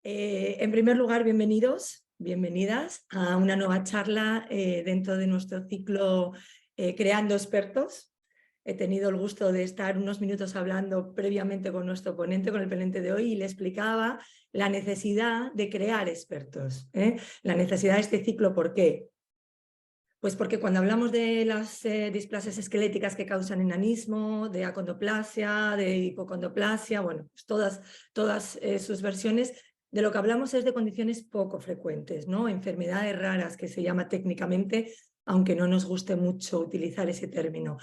En primer lugar, bienvenidos, bienvenidas a una nueva charla dentro de nuestro ciclo Creando Expertos. He tenido el gusto de estar unos minutos hablando previamente con nuestro ponente, con el ponente de hoy, y le explicaba la necesidad de crear expertos. La necesidad de este ciclo, ¿por qué? Pues porque cuando hablamos de las displasias esqueléticas que causan enanismo, de acondroplasia, de hipocondroplasia, bueno, pues todas sus versiones, de lo que hablamos es de condiciones poco frecuentes, ¿no? Enfermedades raras, que se llama técnicamente, aunque no nos guste mucho utilizar ese término.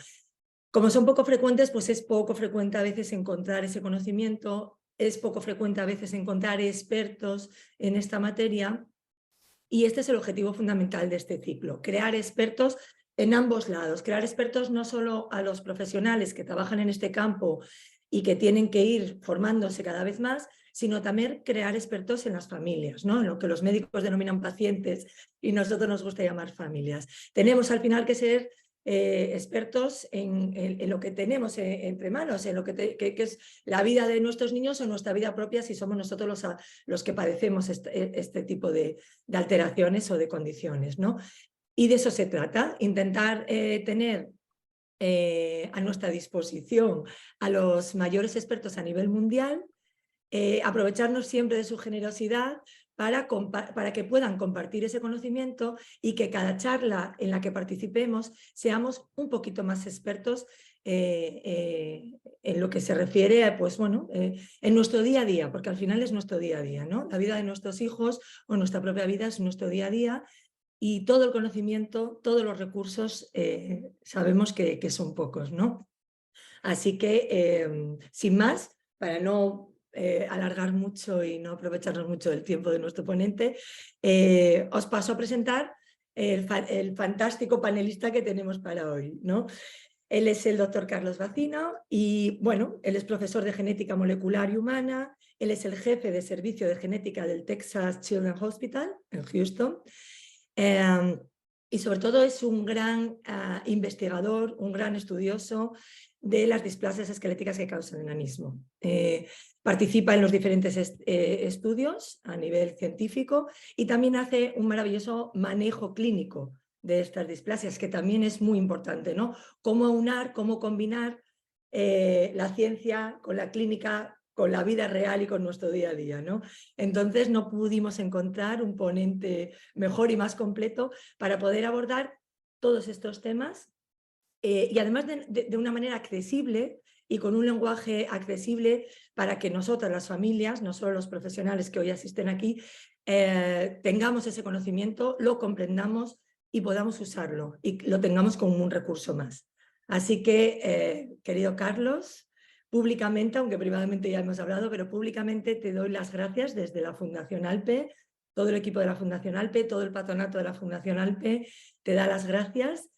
Como son poco frecuentes, pues es poco frecuente a veces encontrar ese conocimiento, es poco frecuente a veces encontrar expertos en esta materia. Y este es el objetivo fundamental de este ciclo, crear expertos en ambos lados, crear expertos no solo a los profesionales que trabajan en este campo y que tienen que ir formándose cada vez más, sino también crear expertos en las familias, ¿no? En lo que los médicos denominan pacientes y nosotros nos gusta llamar familias. Tenemos al final que ser expertos en lo que tenemos entre manos, en lo que es la vida de nuestros niños o nuestra vida propia si somos nosotros los que padecemos este tipo de alteraciones o de condiciones, ¿no? Y de eso se trata, intentar tener a nuestra disposición a los mayores expertos a nivel mundial, aprovecharnos siempre de su generosidad para que puedan compartir ese conocimiento y que cada charla en la que participemos seamos un poquito más expertos en lo que se refiere a, pues bueno, en nuestro día a día, porque al final es nuestro día a día, ¿no? La vida de nuestros hijos o nuestra propia vida es nuestro día a día y todo el conocimiento, todos los recursos sabemos que son pocos, ¿no? Así que, sin más, para no alargar mucho y no aprovecharnos mucho del tiempo de nuestro ponente, os paso a presentar el fantástico panelista que tenemos para hoy, ¿no? Él es el doctor Carlos Bacino y, bueno, él es profesor de genética molecular y humana, él es el jefe de servicio de genética del Texas Children's Hospital en Houston. Y sobre todo es un gran investigador, un gran estudioso de las displasias esqueléticas que causan enanismo. Participa en los diferentes estudios a nivel científico y también hace un maravilloso manejo clínico de estas displasias, que también es muy importante, ¿no? Cómo aunar, cómo combinar la ciencia con la clínica, con la vida real y con nuestro día a día, ¿no? Entonces no pudimos encontrar un ponente mejor y más completo para poder abordar todos estos temas y además de una manera accesible y con un lenguaje accesible para que nosotras, las familias, no solo los profesionales que hoy asisten aquí, tengamos ese conocimiento, lo comprendamos y podamos usarlo y lo tengamos como un recurso más. Así que, querido Carlos, públicamente, aunque privadamente ya hemos hablado, pero públicamente te doy las gracias desde la Fundación ALPE, todo el equipo de la Fundación ALPE, todo el patronato de la Fundación ALPE, te da las gracias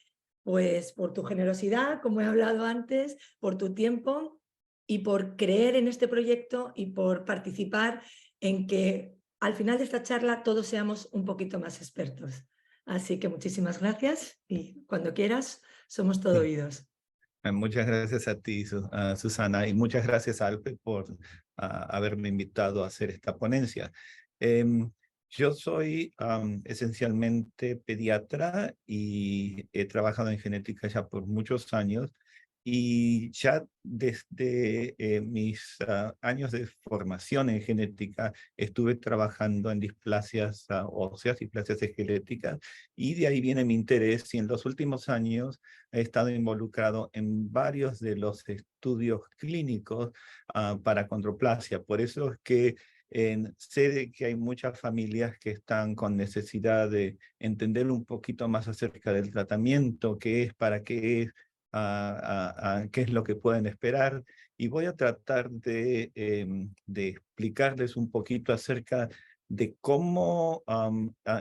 pues por tu generosidad, como he hablado antes, por tu tiempo y por creer en este proyecto y por participar en que al final de esta charla todos seamos un poquito más expertos. Así que muchísimas gracias y cuando quieras somos todo Sí. oídos. Muchas gracias a ti, Susana, y muchas gracias, Alpe, por haberme invitado a hacer esta ponencia. Em, yo soy esencialmente pediatra y he trabajado en genética ya por muchos años y ya desde mis años de formación en genética estuve trabajando en displasias óseas, displasias esqueléticas, y de ahí viene mi interés, y en los últimos años he estado involucrado en varios de los estudios clínicos para acondroplasia. Por eso es que sé de que hay muchas familias que están con necesidad de entender un poquito más acerca del tratamiento, qué es, para qué es, qué es lo que pueden esperar. Y voy a tratar de explicarles un poquito acerca de cómo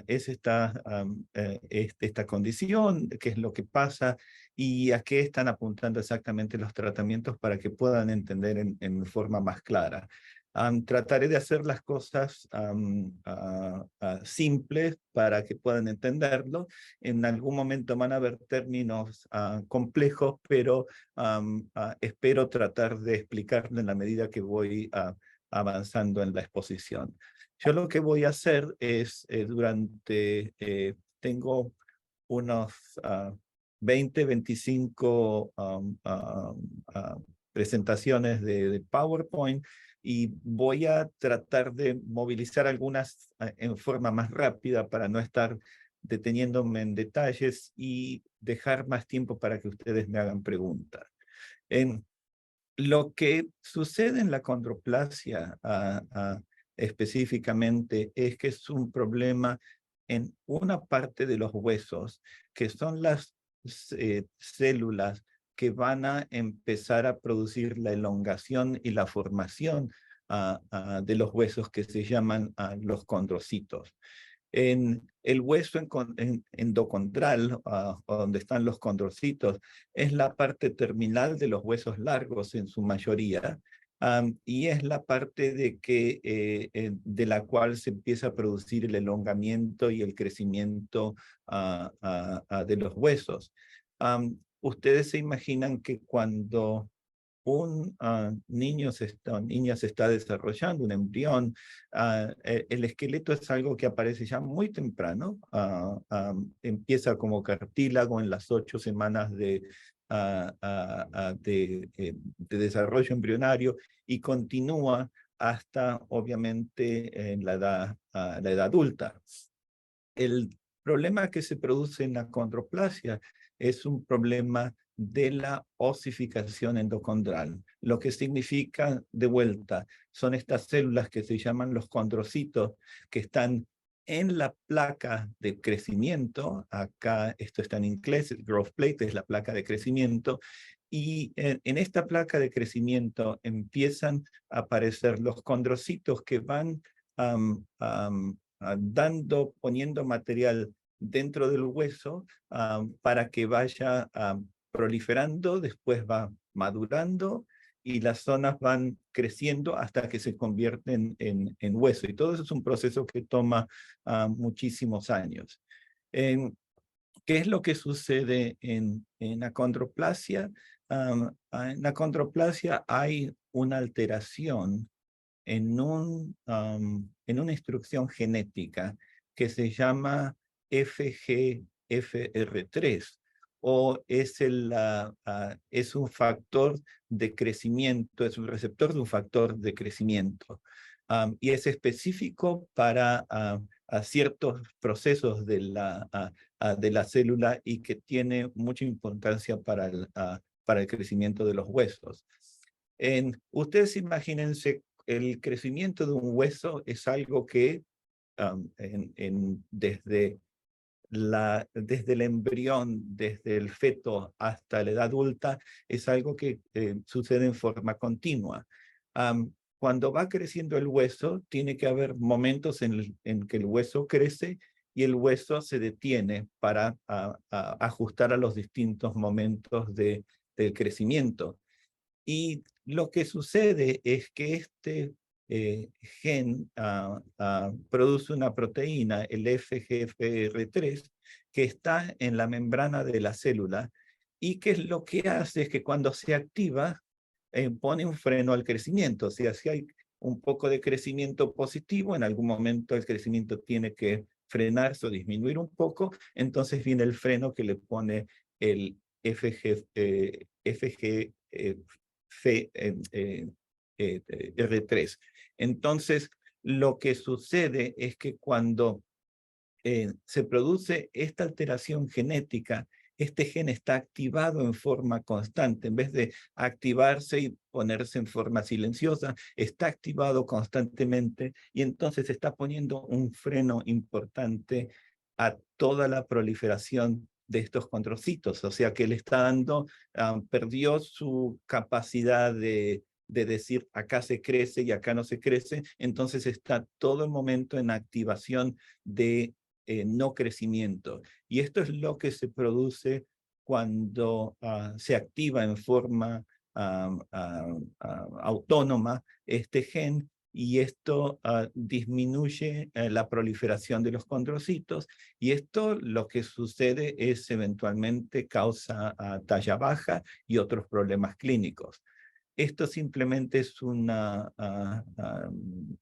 es esta condición, qué es lo que pasa y a qué están apuntando exactamente los tratamientos para que puedan entender en forma más clara. Trataré de hacer las cosas simples para que puedan entenderlo. En algún momento van a haber términos complejos, pero espero tratar de explicarlo en la medida que voy avanzando en la exposición. Yo lo que voy a hacer es, tengo unos 20, 25 presentaciones de PowerPoint y voy a tratar de movilizar algunas en forma más rápida para no estar deteniéndome en detalles y dejar más tiempo para que ustedes me hagan preguntas. Lo que sucede en la condroplasia específicamente es que es un problema en una parte de los huesos, que son las células que van a empezar a producir la elongación y la formación de los huesos que se llaman los condrocitos. En el hueso endocondral, donde están los condrocitos, es la parte terminal de los huesos largos en su mayoría, y es la parte de la cual se empieza a producir el elongamiento y el crecimiento de los huesos. Ustedes se imaginan que cuando un niño se está desarrollando, un embrión, el esqueleto es algo que aparece ya muy temprano. Empieza como cartílago en las 8 semanas de desarrollo embrionario y continúa hasta, obviamente, en la edad adulta. El problema que se produce en la condroplasia es un problema de la osificación endocondral, lo que significa, de vuelta, son estas células que se llaman los condrocitos, que están en la placa de crecimiento. Acá esto está en inglés, el growth plate es la placa de crecimiento, y en esta placa de crecimiento empiezan a aparecer los condrocitos que van poniendo material dentro del hueso para que vaya proliferando, después va madurando y las zonas van creciendo hasta que se convierten en hueso. Y todo eso es un proceso que toma muchísimos años. ¿Qué es lo que sucede en acondroplasia? En acondroplasia hay una alteración en una instrucción genética que se llama FGFR3, o es un factor de crecimiento, es un receptor de un factor de crecimiento. Y es específico para a ciertos procesos de la célula y que tiene mucha importancia para el crecimiento de los huesos. Ustedes imagínense, el crecimiento de un hueso es algo que desde el embrión, desde el feto hasta la edad adulta, es algo que sucede en forma continua. Cuando va creciendo el hueso, tiene que haber momentos en que el hueso crece y el hueso se detiene para ajustar a los distintos momentos del crecimiento. Y lo que sucede es que este gen produce una proteína, el FGFR3, que está en la membrana de la célula y que lo que hace es que cuando se activa, pone un freno al crecimiento. O sea, si hay un poco de crecimiento positivo, en algún momento el crecimiento tiene que frenarse o disminuir un poco, entonces viene el freno que le pone el R3. Entonces, lo que sucede es que cuando se produce esta alteración genética, este gen está activado en forma constante. En vez de activarse y ponerse en forma silenciosa, está activado constantemente y entonces está poniendo un freno importante a toda la proliferación de estos condrocitos. O sea que le está dando, perdió su capacidad de decir acá se crece y acá no se crece, entonces está todo el momento en activación de no crecimiento. Y esto es lo que se produce cuando se activa en forma autónoma este gen, y esto disminuye la proliferación de los condrocitos, y esto lo que sucede es eventualmente causa talla baja y otros problemas clínicos. Esto simplemente es,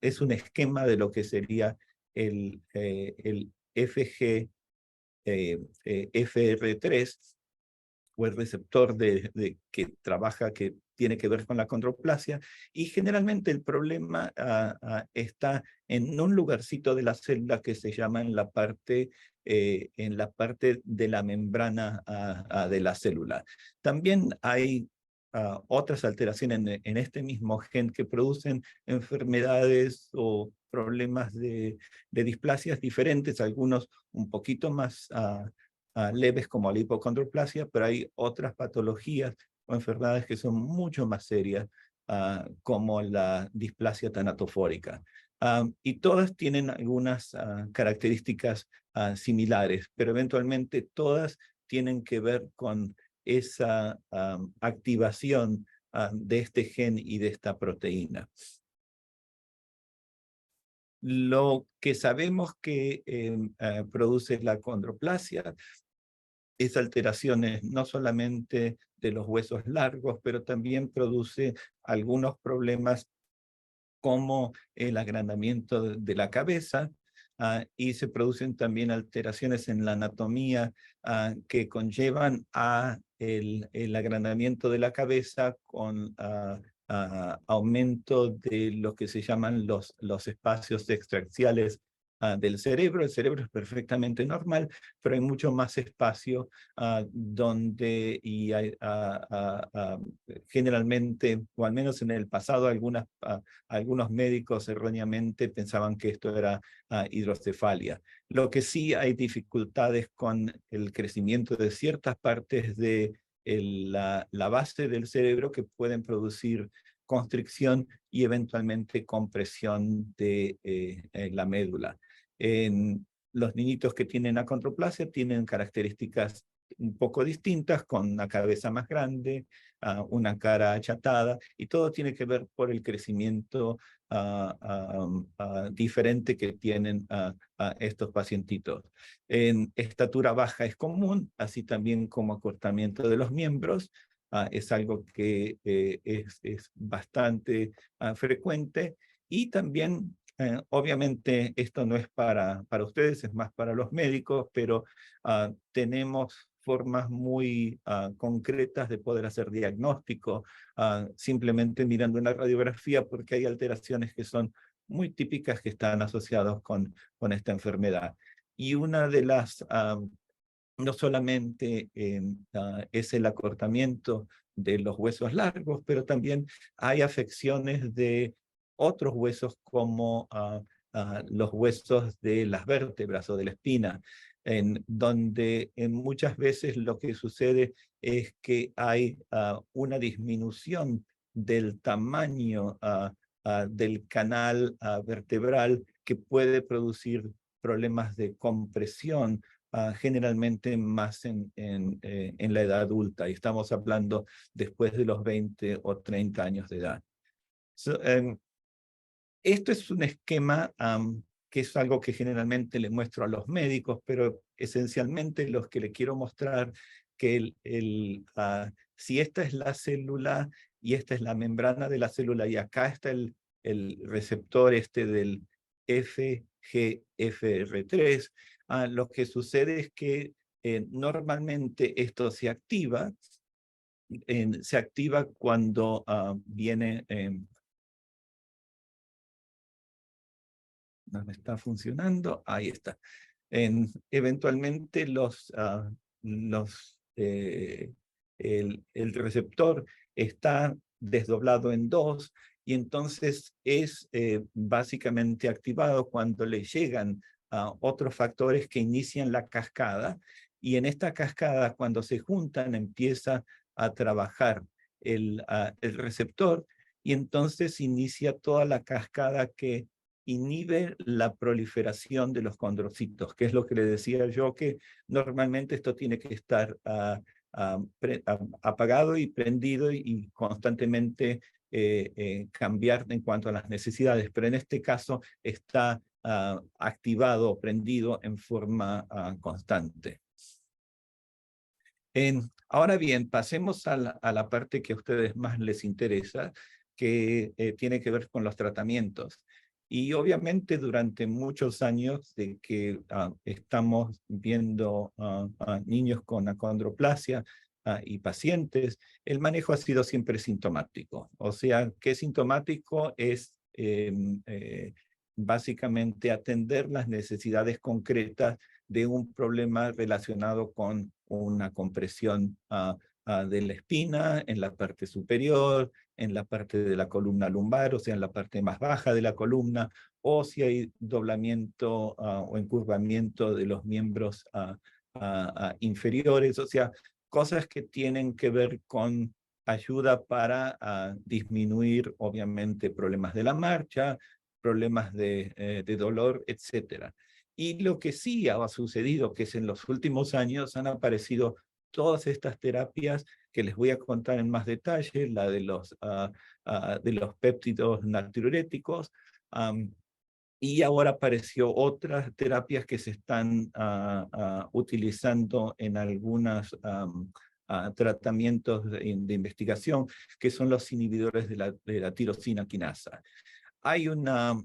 es un esquema de lo que sería el FG, FR3, o el receptor que trabaja, que tiene que ver con la condroplasia, y generalmente el problema está en un lugarcito de la célula que se llama en la parte de la membrana de la célula. También hay otras alteraciones en este mismo gen que producen enfermedades o problemas de displasias diferentes, algunos un poquito más leves como la hipocondroplasia, pero hay otras patologías o enfermedades que son mucho más serias, como la displasia tanatofórica. Y todas tienen algunas características similares, pero eventualmente todas tienen que ver con esa activación de este gen y de esta proteína. Lo que sabemos que produce la condroplasia es alteraciones no solamente de los huesos largos, pero también produce algunos problemas como el agrandamiento de la cabeza, y se producen también alteraciones en la anatomía que conllevan a el agrandamiento de la cabeza con aumento de lo que se llaman los espacios extraxiales del cerebro. El cerebro es perfectamente normal, pero hay mucho más espacio donde generalmente, o al menos en el pasado, algunos médicos erróneamente pensaban que esto era hidrocefalia. Lo que sí hay dificultades con el crecimiento de ciertas partes de la base del cerebro que pueden producir constricción y eventualmente compresión de la médula. En los niñitos que tienen acondroplasia tienen características un poco distintas, con una cabeza más grande, una cara achatada, y todo tiene que ver por el crecimiento diferente que tienen estos pacientitos. En estatura baja es común, así también como acortamiento de los miembros. Es algo que es bastante frecuente, y también obviamente esto no es para ustedes, es más para los médicos, pero tenemos formas muy concretas de poder hacer diagnóstico, simplemente mirando una radiografía, porque hay alteraciones que son muy típicas que están asociadas con esta enfermedad. Y una de las, no solamente es el acortamiento de los huesos largos, pero también hay afecciones de otros huesos como los huesos de las vértebras o de la espina, en donde muchas veces lo que sucede es que hay una disminución del tamaño del canal vertebral, que puede producir problemas de compresión, generalmente más en la edad adulta, y estamos hablando después de los 20 o 30 años de edad. Esto es un esquema que es algo que generalmente le muestro a los médicos, pero esencialmente lo que le quiero mostrar que si esta es la célula y esta es la membrana de la célula, y acá está el receptor del FGFR3, lo que sucede es que normalmente esto se activa cuando viene... no me está funcionando, ahí está. Eventualmente el receptor está desdoblado en dos, y entonces es básicamente activado cuando le llegan otros factores que inician la cascada, y en esta cascada, cuando se juntan, empieza a trabajar el receptor, y entonces inicia toda la cascada que inhibe la proliferación de los condrocitos, que es lo que le decía yo, que normalmente esto tiene que estar apagado y prendido, y constantemente cambiar en cuanto a las necesidades, pero en este caso está activado o prendido en forma constante. Ahora bien, pasemos a la parte que a ustedes más les interesa, que tiene que ver con los tratamientos. Y obviamente durante muchos años de que estamos viendo a niños con acondroplasia y pacientes, el manejo ha sido siempre sintomático. O sea, que sintomático es básicamente atender las necesidades concretas de un problema relacionado con una compresión de la espina en la parte superior, en la parte de la columna lumbar, o sea, en la parte más baja de la columna, o si hay doblamiento o encurvamiento de los miembros inferiores, o sea, cosas que tienen que ver con ayuda para disminuir, obviamente, problemas de la marcha, problemas de dolor, etcétera. Y lo que sí ha sucedido, que es en los últimos años han aparecido todas estas terapias que les voy a contar en más detalle, la de los péptidos natriuréticos, y ahora apareció otras terapias que se están utilizando en algunos tratamientos de investigación, que son los inhibidores de la tirosina quinasa. Hay una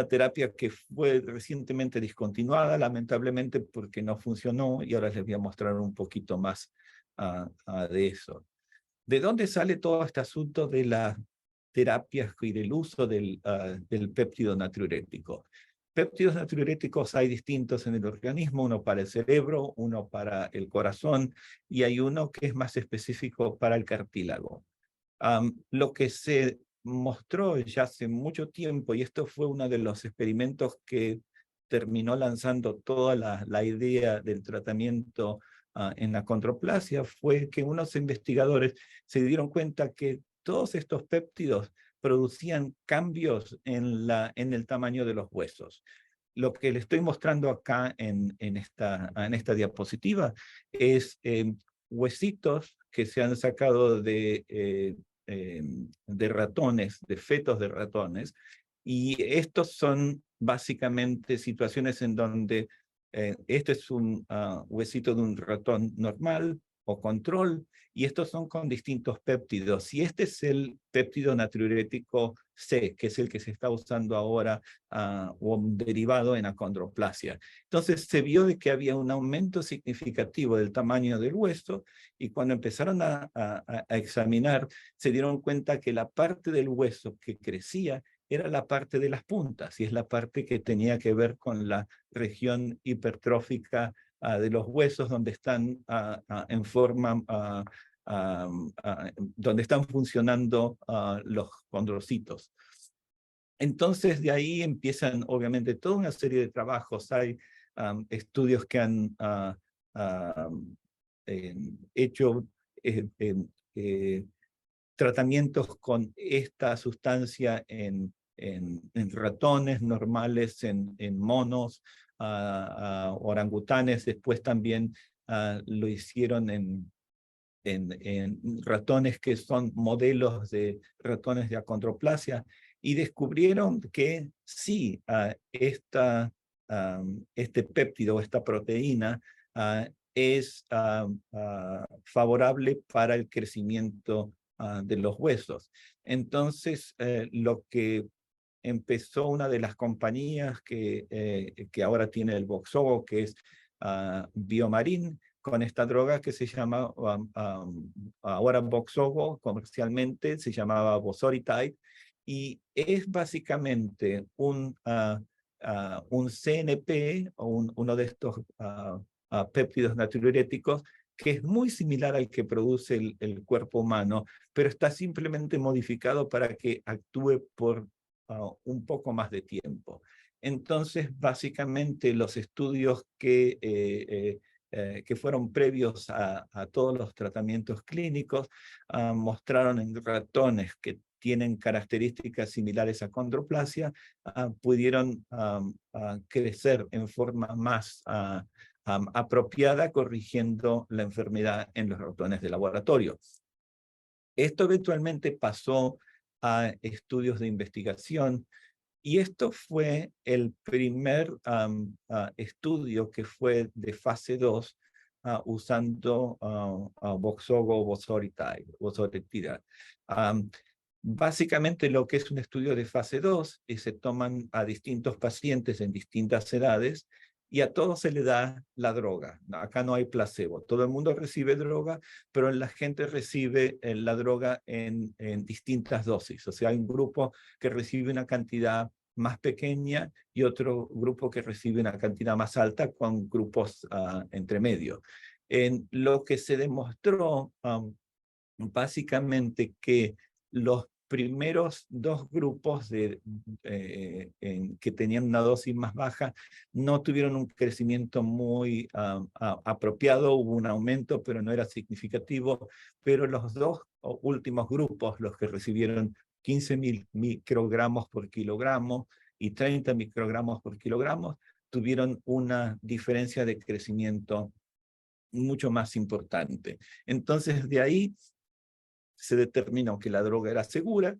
terapia que fue recientemente discontinuada, lamentablemente porque no funcionó, y ahora les voy a mostrar un poquito más de eso. ¿De dónde sale todo este asunto de las terapias y del uso del péptido natriurético? Péptidos natriuréticos hay distintos en el organismo, uno para el cerebro, uno para el corazón, y hay uno que es más específico para el cartílago. Lo que se mostró ya hace mucho tiempo, y esto fue uno de los experimentos que terminó lanzando toda la idea del tratamiento en la acondroplasia, fue que unos investigadores se dieron cuenta que todos estos péptidos producían cambios en el tamaño de los huesos. Lo que le estoy mostrando acá en esta diapositiva es huesitos que se han sacado de ratones, de fetos de ratones, y estos son básicamente situaciones en donde este es un huesito de un ratón normal o control, y estos son con distintos péptidos, y este es el péptido natriurético C, que es el que se está usando ahora o un derivado en acondroplasia. Entonces se vio de que había un aumento significativo del tamaño del hueso, y cuando empezaron a examinar, se dieron cuenta que la parte del hueso que crecía era la parte de las puntas, y es la parte que tenía que ver con la región hipertrófica de los huesos, donde están en forma, donde están funcionando los condrocitos. Entonces, de ahí empiezan, obviamente, toda una serie de trabajos. Hay estudios que han hecho tratamientos con esta sustancia en ratones normales, en monos, orangutanes. Después también lo hicieron en ratones que son modelos de ratones de acondroplasia, y descubrieron que sí, este péptido, esta proteína, es favorable para el crecimiento de los huesos. Entonces, lo que empezó una de las compañías que ahora tiene el Voxzogo, que es Biomarin, con esta droga que se llama, ahora Voxzogo comercialmente, se llamaba Vosoritide, y es básicamente un CNP, o uno de estos péptidos natriuréticos, que es muy similar al que produce el cuerpo humano, pero está simplemente modificado para que actúe por un poco más de tiempo. Entonces, básicamente, los estudios que fueron previos a todos los tratamientos clínicos mostraron en ratones que tienen características similares a acondroplasia, pudieron crecer en forma más apropiada, corrigiendo la enfermedad en los ratones de laboratorio. Esto eventualmente pasó a estudios de investigación, y esto fue el primer estudio que fue de fase 2, usando Voxzogo o Vosoritide. Básicamente lo que es un estudio de fase 2 es se toman a distintos pacientes en distintas edades y a todos se le da la droga. Acá no hay placebo. Todo el mundo recibe droga, pero la gente recibe la droga en distintas dosis. O sea, hay un grupo que recibe una cantidad más pequeña y otro grupo que recibe una cantidad más alta con grupos entre medio. En lo que se demostró básicamente que los primeros dos grupos que tenían una dosis más baja no tuvieron un crecimiento muy apropiado, hubo un aumento, pero no era significativo, pero los dos últimos grupos, los que recibieron 15.000 microgramos por kilogramo y 30 microgramos por kilogramo, tuvieron una diferencia de crecimiento mucho más importante. Entonces, de ahí se determinó que la droga era segura,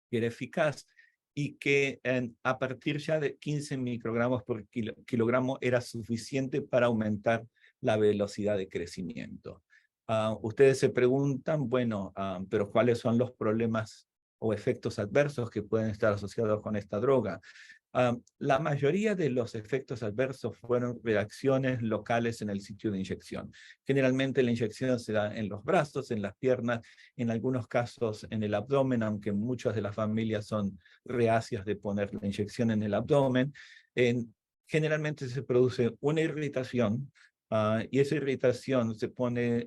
que era eficaz y que a partir ya de 15 microgramos por kilogramo era suficiente para aumentar la velocidad de crecimiento. Ustedes se preguntan, bueno, pero ¿cuáles son los problemas o efectos adversos que pueden estar asociados con esta droga? La mayoría de los efectos adversos fueron reacciones locales en el sitio de inyección. Generalmente la inyección se da en los brazos, en las piernas, en algunos casos en el abdomen, aunque muchas de las familias son reacias de poner la inyección en el abdomen. Generalmente se produce una irritación y esa irritación se pone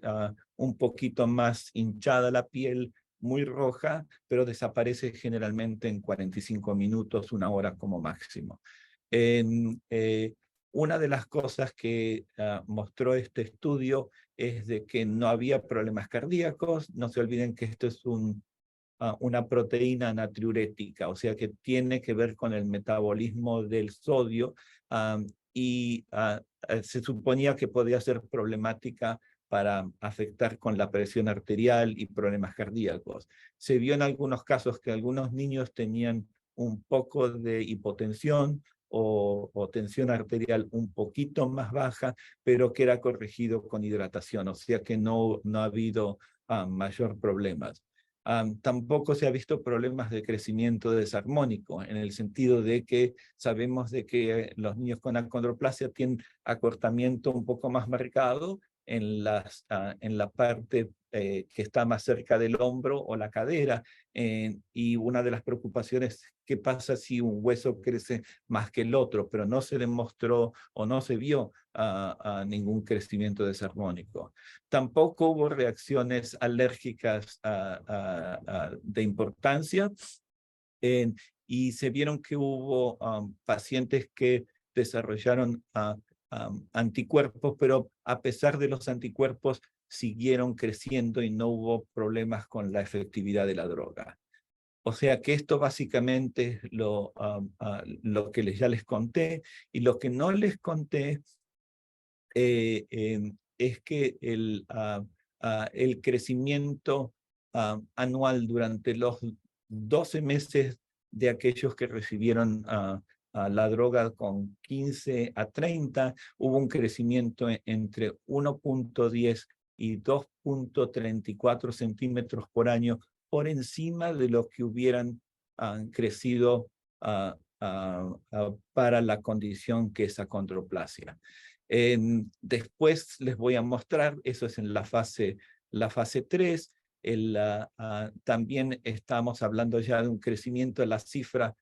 un poquito más hinchada la piel, muy roja, pero desaparece generalmente en 45 minutos, una hora como máximo. Una de las cosas que mostró este estudio es de que no había problemas cardíacos. No se olviden que esto es una proteína natriurética, o sea que tiene que ver con el metabolismo del sodio y se suponía que podía ser problemática para afectar con la presión arterial y problemas cardíacos. Se vio en algunos casos que algunos niños tenían un poco de hipotensión o tensión arterial un poquito más baja, pero que era corregido con hidratación, o sea que no ha habido mayor problemas. Tampoco se ha visto problemas de crecimiento desarmónico, en el sentido de que sabemos de que los niños con acondroplasia tienen acortamiento un poco más marcado en la parte que está más cerca del hombro o la cadera, y una de las preocupaciones, ¿qué pasa si un hueso crece más que el otro? Pero no se demostró o no se vio ningún crecimiento desarmónico. Tampoco hubo reacciones alérgicas de importancia, y se vieron que hubo pacientes que desarrollaron anticuerpos, pero a pesar de los anticuerpos siguieron creciendo y no hubo problemas con la efectividad de la droga. O sea que esto básicamente es lo que ya les conté, y lo que no les conté es que el crecimiento anual durante los 12 meses de aquellos que recibieron la droga con 15 a 30, hubo un crecimiento entre 1.10 y 2.34 centímetros por año, por encima de lo que hubieran crecido para la condición que es acondroplasia. Después les voy a mostrar, eso es en la fase 3, también estamos hablando ya de un crecimiento de la cifra,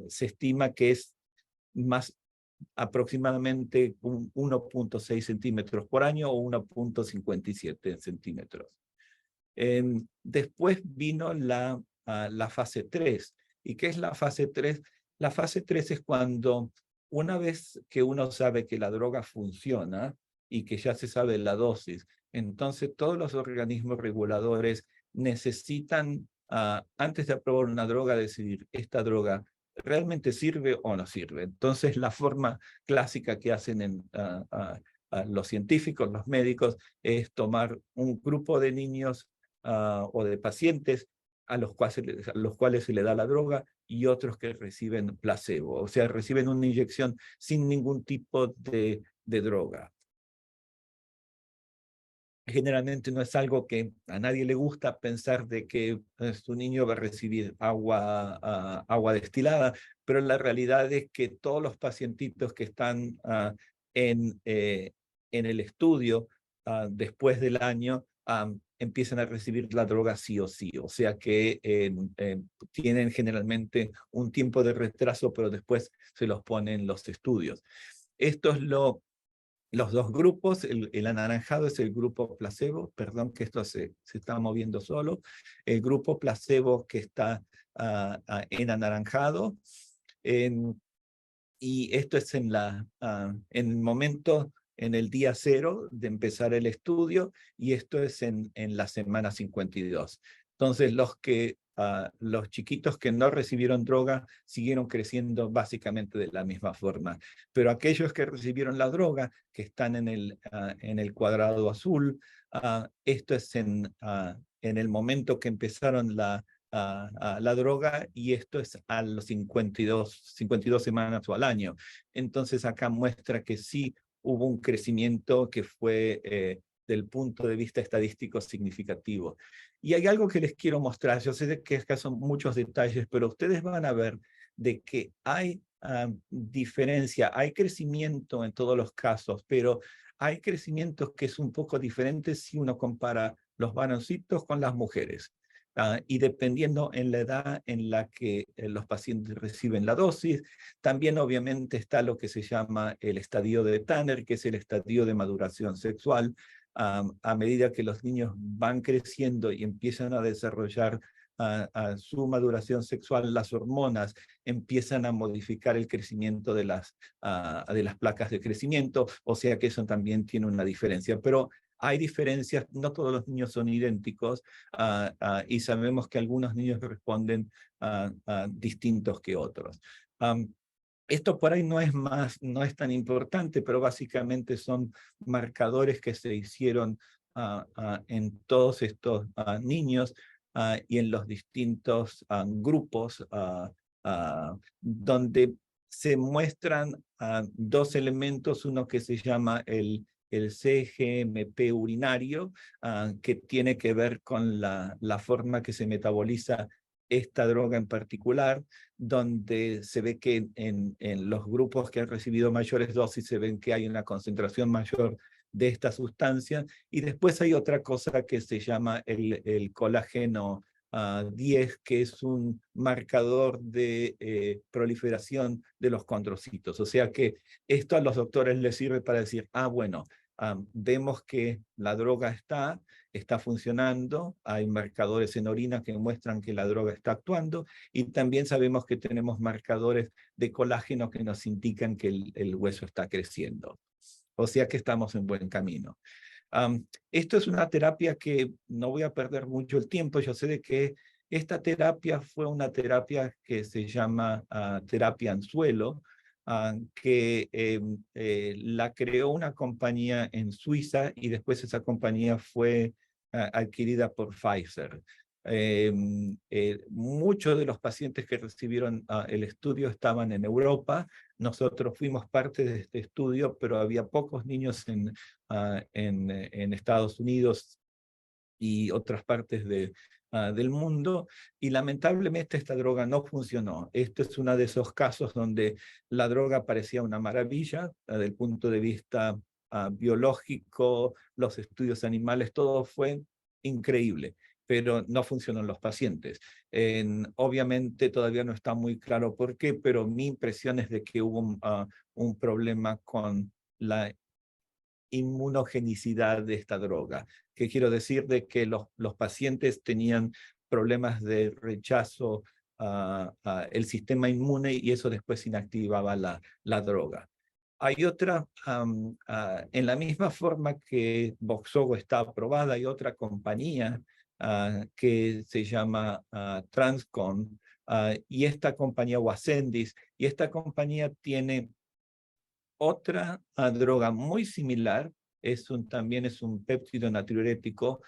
se estima que es más aproximadamente 1.6 centímetros por año o 1.57 centímetros. Después vino la fase 3. ¿Y qué es la fase 3? La fase 3 es cuando una vez que uno sabe que la droga funciona y que ya se sabe la dosis, entonces todos los organismos reguladores necesitan, antes de aprobar una droga, decidir, ¿esta droga realmente sirve o no sirve? Entonces la forma clásica que hacen los científicos, los médicos, es tomar un grupo de niños o de pacientes a los cuales se le da la droga, y otros que reciben placebo, o sea, reciben una inyección sin ningún tipo de droga. generalmente no es algo que a nadie le gusta pensar de que su niño va a recibir agua destilada, pero la realidad es que todos los pacientitos que están en el estudio después del año empiezan a recibir la droga sí o sí. O sea que tienen generalmente un tiempo de retraso, pero después se los ponen los estudios. Esto es los dos grupos. El anaranjado es el grupo placebo, perdón que esto se está moviendo solo. El grupo placebo que está en anaranjado. Y esto es en el momento, en el día 0 de empezar el estudio, y esto es en la semana 52. Entonces, los chiquitos que no recibieron droga siguieron creciendo básicamente de la misma forma. Pero aquellos que recibieron la droga, que están en el cuadrado azul, esto es en el momento que empezaron la droga, y esto es a los 52 semanas o al año. Entonces acá muestra que sí hubo un crecimiento que fue del punto de vista estadístico significativo. Y hay algo que les quiero mostrar. Yo sé que acá son muchos detalles, pero ustedes van a ver de que hay diferencia, hay crecimiento en todos los casos, pero hay crecimientos que es un poco diferente si uno compara los varoncitos con las mujeres. Y dependiendo en la edad en la que los pacientes reciben la dosis, también obviamente está lo que se llama el estadio de Tanner, que es el estadio de maduración sexual. A medida que los niños van creciendo y empiezan a desarrollar su maduración sexual, las hormonas empiezan a modificar el crecimiento de las placas de crecimiento, o sea que eso también tiene una diferencia. Pero hay diferencias, no todos los niños son idénticos, y sabemos que algunos niños responden distintos que otros. Esto por ahí no es tan importante, pero básicamente son marcadores que se hicieron en todos estos niños y en los distintos grupos donde se muestran dos elementos, uno que se llama el CGMP urinario, que tiene que ver con la forma que se metaboliza esta droga en particular, donde se ve que en los grupos que han recibido mayores dosis se ven que hay una concentración mayor de esta sustancia. Y después hay otra cosa que se llama el colágeno 10, que es un marcador de proliferación de los condrocitos. O sea que esto a los doctores les sirve para decir, bueno, vemos que la droga está funcionando, hay marcadores en orina que muestran que la droga está actuando, y también sabemos que tenemos marcadores de colágeno que nos indican que el hueso está creciendo. O sea que estamos en buen camino. Esto es una terapia que no voy a perder mucho el tiempo. Yo sé de que esta terapia fue una terapia que se llama terapia anzuelo, que la creó una compañía en Suiza, y después esa compañía fue adquirida por Pfizer. Muchos de los pacientes que recibieron el estudio estaban en Europa. Nosotros fuimos parte de este estudio, pero había pocos niños en Estados Unidos y otras partes del mundo, y lamentablemente esta droga no funcionó. Este es uno de esos casos donde la droga parecía una maravilla desde el punto de vista biológico, los estudios animales, todo fue increíble, pero no funcionó en los pacientes. Obviamente todavía no está muy claro por qué, pero mi impresión es de que hubo un problema con la inmunogenicidad de esta droga. ¿Qué quiero decir? De que los pacientes tenían problemas de rechazo el sistema inmune, y eso después inactivaba la droga. Hay otra, en la misma forma que Voxzogo está aprobada, hay otra compañía que se llama Transcon, y esta compañía, o Ascendis, y esta compañía tiene otra droga muy similar, también es un péptido natriurético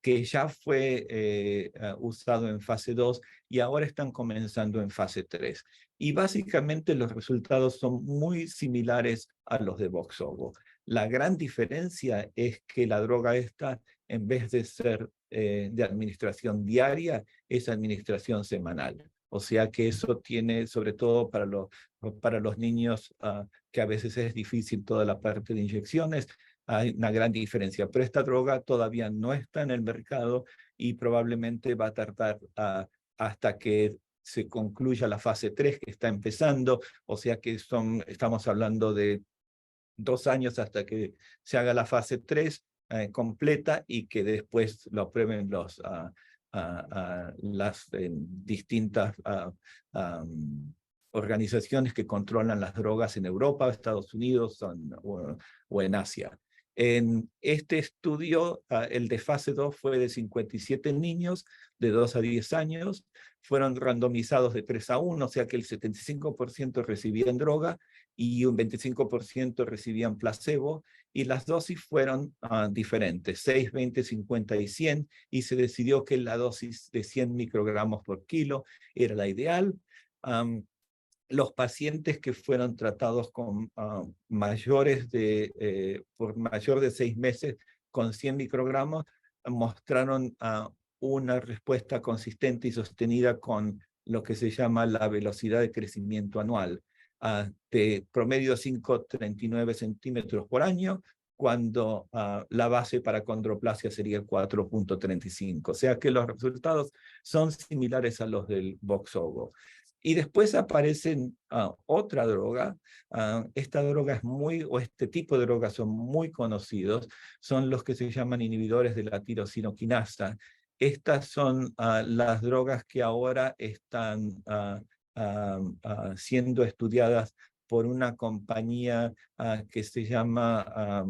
que ya fue usado en fase 2 y ahora están comenzando en fase 3. Y básicamente los resultados son muy similares a los de Voxzogo. La gran diferencia es que la droga esta, en vez de ser de administración diaria, es administración semanal. O sea que eso tiene, sobre todo para los niños, que a veces es difícil toda la parte de inyecciones, hay una gran diferencia. Pero esta droga todavía no está en el mercado y probablemente va a tardar hasta que se concluya la fase 3 que está empezando. O sea que estamos hablando de 2 años hasta que se haga la fase 3 completa y que después lo aprueben las distintas organizaciones que controlan las drogas en Europa, Estados Unidos o en Asia. En este estudio, el de fase 2 fue de 57 niños de 2 a 10 años, fueron randomizados de 3 a 1, o sea que el 75% recibían droga y un 25% recibían placebo, y las dosis fueron diferentes, 6, 20, 50 y 100, y se decidió que la dosis de 100 microgramos por kilo era la ideal. Los pacientes que fueron tratados con por mayor de 6 meses con 100 microgramos mostraron una respuesta consistente y sostenida con lo que se llama la velocidad de crecimiento anual, de promedio 5,39 centímetros por año, cuando la base para condroplasia sería 4,35. O sea que los resultados son similares a los del Voxzogo. Y después aparecen otra droga. Esta droga es o este tipo de drogas son muy conocidos. Son los que se llaman inhibidores de la tirosinoquinasa. Estas son las drogas que ahora están siendo estudiadas por una compañía que se llama,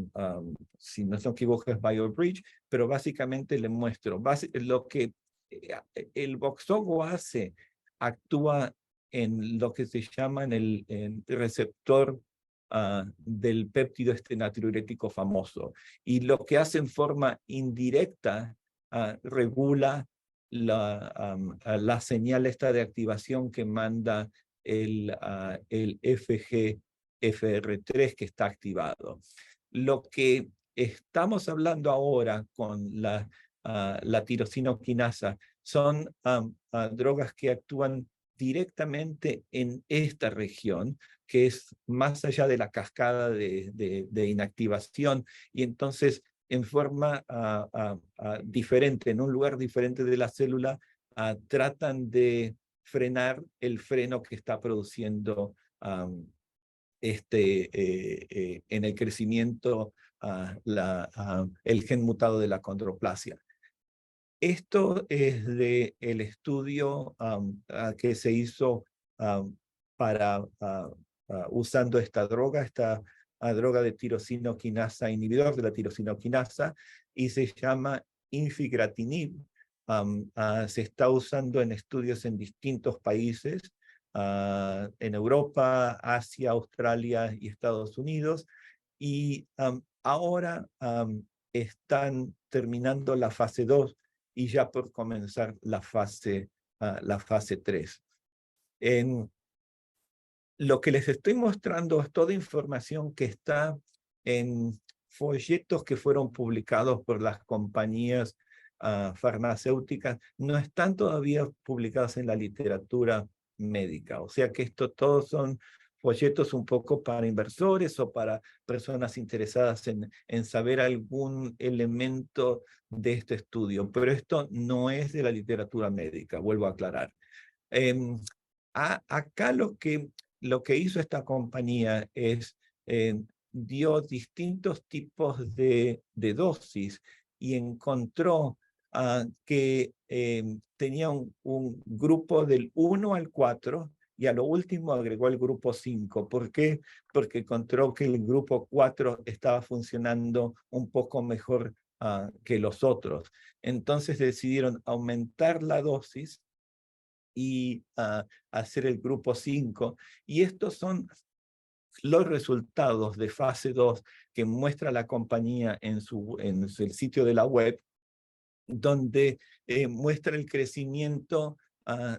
si no me equivoco, es BioBridge, pero básicamente le muestro. Lo que el Voxzogo hace, actúa en lo que se llama el receptor del péptido natriurético famoso. Y lo que hace en forma indirecta regula la señal esta de activación que manda el FGFR3 que está activado. Lo que estamos hablando ahora con la tirosinoquinasa son drogas que actúan directamente en esta región, que es más allá de la cascada de inactivación, y entonces en forma diferente, en un lugar diferente de la célula, tratan de frenar el freno que está produciendo en el crecimiento el gen mutado de la condroplasia. Esto es del estudio que se hizo usando esta droga de tirosinoquinasa, inhibidor de la tirosinoquinasa, y se llama infigratinib. Se está usando en estudios en distintos países, en Europa, Asia, Australia y Estados Unidos, y ahora están terminando la fase 2 y ya por comenzar la fase 3. Lo que les estoy mostrando es toda información que está en folletos que fueron publicados por las compañías farmacéuticas. No están todavía publicados en la literatura médica. O sea que todos son folletos un poco para inversores o para personas interesadas en saber algún elemento de este estudio. Pero esto no es de la literatura médica, vuelvo a aclarar. Acá lo que hizo esta compañía es dio distintos tipos de dosis y encontró que tenía un grupo del 1 al 4 y a lo último agregó el grupo 5. ¿Por qué? Porque encontró que el grupo 4 estaba funcionando un poco mejor que los otros. Entonces decidieron aumentar la dosis y hacer el grupo 5. Y estos son los resultados de fase 2 que muestra la compañía en el sitio de la web, donde muestra el crecimiento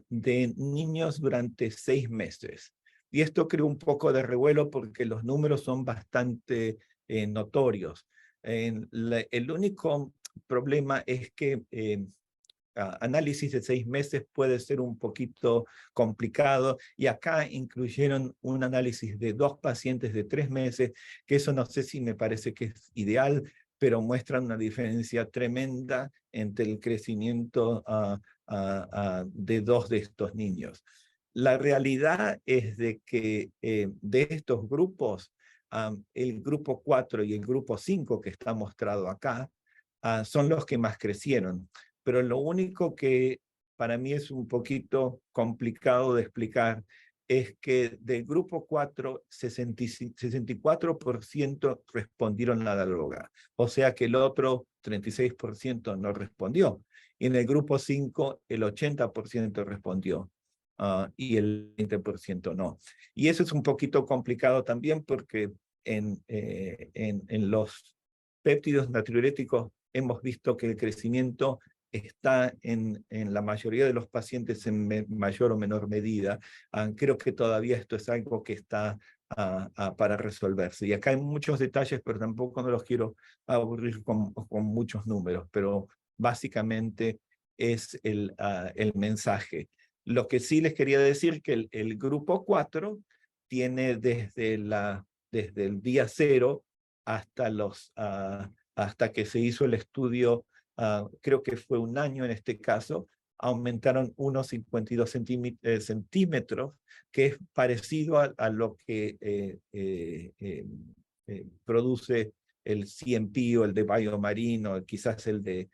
de niños durante 6 meses. Y esto creó un poco de revuelo porque los números son bastante notorios. El único problema es que análisis de 6 meses puede ser un poquito complicado, y acá incluyeron un análisis de 2 pacientes de 3 meses, que eso no sé si me parece que es ideal, pero muestran una diferencia tremenda entre el crecimiento de 2 de estos niños. La realidad es de que de estos grupos, el grupo 4 y el grupo 5 que está mostrado acá, son los que más crecieron. Pero lo único que para mí es un poquito complicado de explicar es que del grupo 4, 64% respondieron a la droga. O sea que el otro 36% no respondió. Y en el grupo 5, el 80% respondió. Y el 20% no. Y eso es un poquito complicado también porque en los péptidos natriuréticos hemos visto que el crecimiento está en la mayoría de los pacientes en mayor o menor medida. Creo que todavía esto es algo que está para resolverse. Y acá hay muchos detalles, pero tampoco no los quiero aburrir con muchos números, pero básicamente es el mensaje. Lo que sí les quería decir que el grupo 4 tiene desde el día 0 hasta hasta que se hizo el estudio, creo que fue 1 año en este caso, aumentaron unos 52 centímetros, que es parecido a lo que produce el CMP o el de BioMarin o quizás el de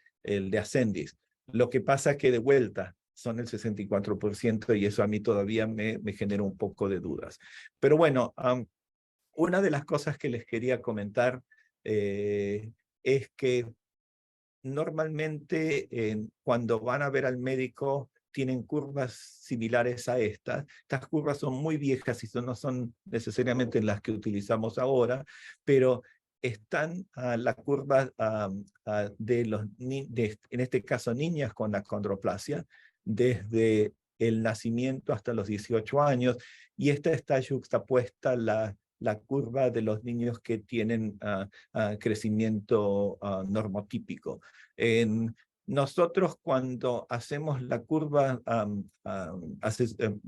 Ascendis. Lo que pasa es que de vuelta son el 64% y eso a mí todavía me genera un poco de dudas. Pero bueno, una de las cosas que les quería comentar es que normalmente cuando van a ver al médico tienen curvas similares a estas. Estas curvas son muy viejas y no son necesariamente las que utilizamos ahora, pero están la curva en este caso niñas con achondroplasia, desde el nacimiento hasta los 18 años, y esta está yuxtapuesta la curva de los niños que tienen crecimiento normotípico. Nosotros cuando hacemos la curva,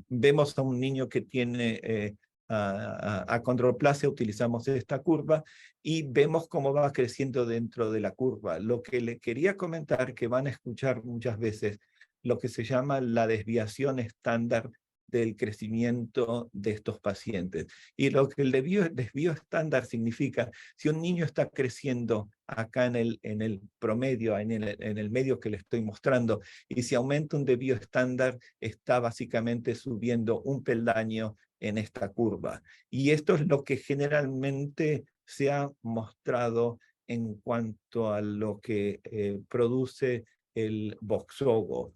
vemos a un niño que tiene achondroplasia, utilizamos esta curva y vemos cómo va creciendo dentro de la curva. Lo que le quería comentar, que van a escuchar muchas veces, lo que se llama la desviación estándar del crecimiento de estos pacientes. Y lo que el desvío estándar significa, si un niño está creciendo acá en el promedio, en el medio que le estoy mostrando, y si aumenta un desvío estándar, está básicamente subiendo un peldaño en esta curva. Y esto es lo que generalmente se ha mostrado en cuanto a lo que produce el Voxzogo.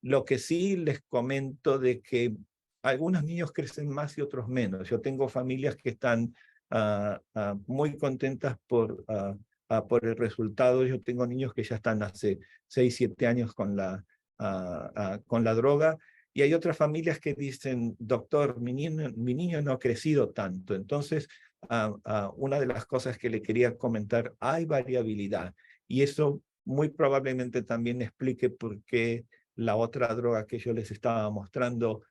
Lo que sí les comento de que algunos niños crecen más y otros menos. Yo tengo familias que están muy contentas por el resultado. Yo tengo niños que ya están hace 6, 7 años con la droga, y hay otras familias que dicen, doctor, mi niño no ha crecido tanto. Entonces, una de las cosas que le quería comentar, hay variabilidad, y eso muy probablemente también explique por qué la otra droga que yo les estaba mostrando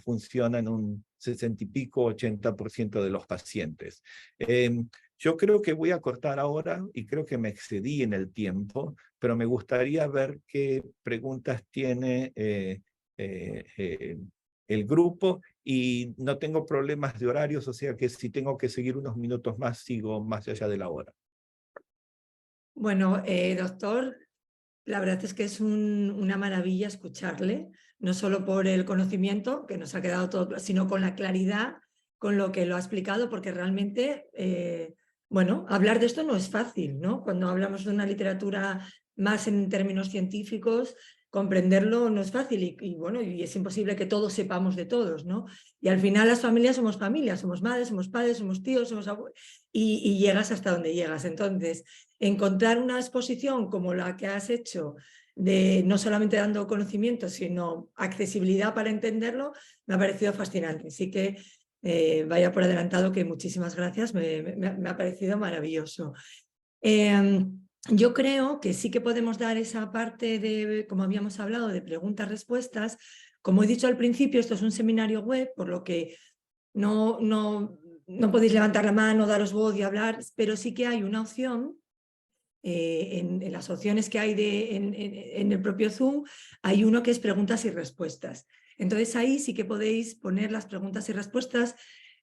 funciona en un 60 y pico, 80% de los pacientes. Yo creo que voy a cortar ahora y creo que me excedí en el tiempo, pero me gustaría ver qué preguntas tiene el grupo, y no tengo problemas de horarios, o sea que si tengo que seguir unos minutos más, sigo más allá de la hora. Bueno, doctor, la verdad es que es una maravilla escucharle, no solo por el conocimiento, que nos ha quedado todo, sino con la claridad con lo que lo ha explicado, porque realmente, bueno, hablar de esto no es fácil, ¿no? Cuando hablamos de una literatura más en términos científicos, comprenderlo no es fácil bueno, y es imposible que todos sepamos de todos, ¿no? Y al final las familias, somos madres, somos padres, somos tíos, somos abuelos, y llegas hasta donde llegas. Entonces, encontrar una exposición como la que has hecho, de no solamente dando conocimiento, sino accesibilidad para entenderlo, me ha parecido fascinante. Así que Vaya por adelantado que muchísimas gracias, me ha parecido maravilloso. Yo creo que sí que podemos dar esa parte de, como habíamos hablado, de preguntas-respuestas. Como he dicho al principio, esto es un seminario web, por lo que no podéis levantar la mano, daros voz y hablar, pero sí que hay una opción. En las opciones que hay en el propio Zoom, hay uno que es preguntas y respuestas. Entonces ahí sí que podéis poner las preguntas y respuestas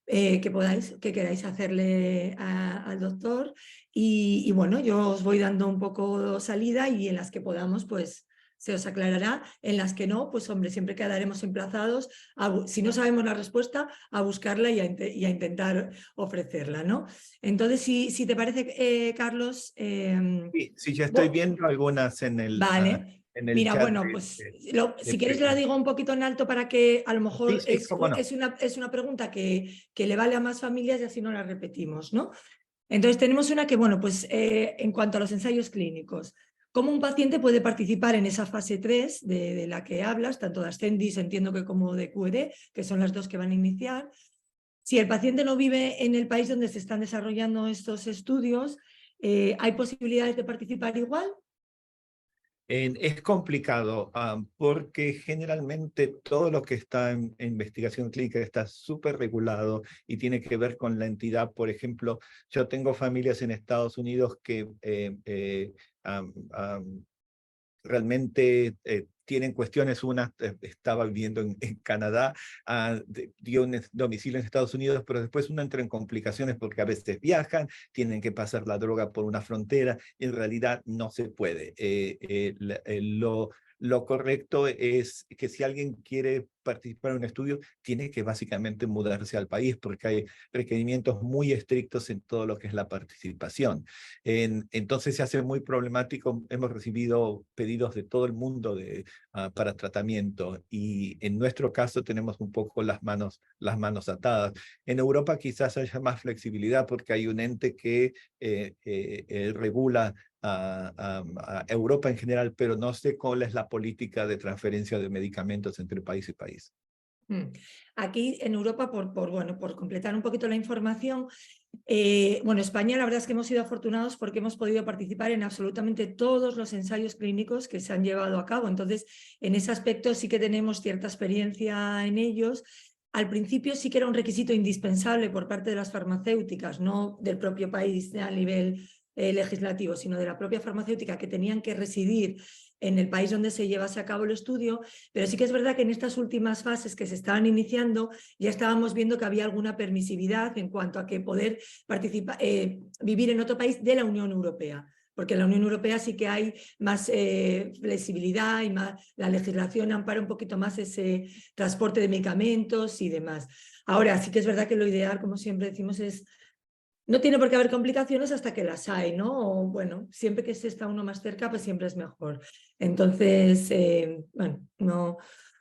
que queráis hacerle al doctor y bueno, yo os voy dando un poco salida y en las que podamos pues se os aclarará, en las que no, pues hombre, siempre quedaremos emplazados, si no sabemos la respuesta, a buscarla y a intentar ofrecerla, ¿no? Entonces, si te parece, Carlos... Sí, sí, ya estoy viendo algunas vale. en el Mira, chat bueno, pues de si quieres la digo un poquito en alto para que a lo Sí, mejor sí, cómo no. es una pregunta que le vale a más familias y así no la repetimos, ¿no? Entonces tenemos una que, bueno, pues en cuanto a los ensayos clínicos, ¿cómo un paciente puede participar en esa fase 3 de la que hablas, tanto de Ascendis, entiendo que como de QED, que son las dos que van a iniciar? Si el paciente no vive en el país donde se están desarrollando estos estudios, ¿hay posibilidades de participar igual? Es complicado porque generalmente todo lo que está en investigación clínica está súper regulado y tiene que ver con la entidad. Por ejemplo, yo tengo familias en Estados Unidos que realmente tienen cuestiones. Una estaba viviendo en Canadá, dio un domicilio en Estados Unidos, pero después uno entra en complicaciones porque a veces viajan, tienen que pasar la droga por una frontera y en realidad no se puede. Lo correcto es que si alguien quiere participar en un estudio, tiene que básicamente mudarse al país porque hay requerimientos muy estrictos en todo lo que es la participación. Entonces se hace muy problemático. Hemos recibido pedidos de todo el mundo para tratamiento y en nuestro caso tenemos un poco las manos atadas. En Europa quizás haya más flexibilidad porque hay un ente que regula a Europa en general, pero no sé cuál es la política de transferencia de medicamentos entre país y país. Aquí en Europa, bueno, por completar un poquito la información, bueno, España la verdad es que hemos sido afortunados porque hemos podido participar en absolutamente todos los ensayos clínicos que se han llevado a cabo. Entonces, en ese aspecto sí que tenemos cierta experiencia en ellos. Al principio sí que era un requisito indispensable por parte de las farmacéuticas, no del propio país a nivel legislativo, sino de la propia farmacéutica, que tenían que residir en el país donde se llevase a cabo el estudio, pero sí que es verdad que en estas últimas fases que se estaban iniciando ya estábamos viendo que había alguna permisividad en cuanto a que poder vivir en otro país de la Unión Europea, porque en la Unión Europea sí que hay más flexibilidad y más, la legislación ampara un poquito más ese transporte de medicamentos y demás. Ahora sí que es verdad que lo ideal, como siempre decimos, es no tiene por qué haber complicaciones hasta que las hay, ¿no? O bueno, siempre que se está uno más cerca, pues siempre es mejor. Entonces, bueno,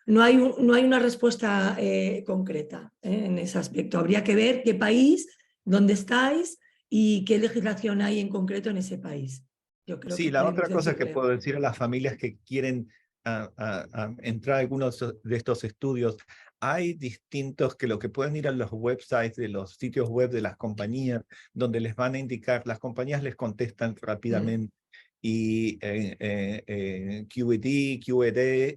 no hay una respuesta concreta en ese aspecto. Habría que ver qué país, dónde estáis y qué legislación hay en concreto en ese país. Yo creo que Sí, la podemos otra cosa que decirle. puedo decir a las familias que quieren entrar a algunos de estos estudios, hay distintos que lo que pueden ir a los websites de los sitios web de las compañías, donde les van a indicar, las compañías les contestan rápidamente. Y QED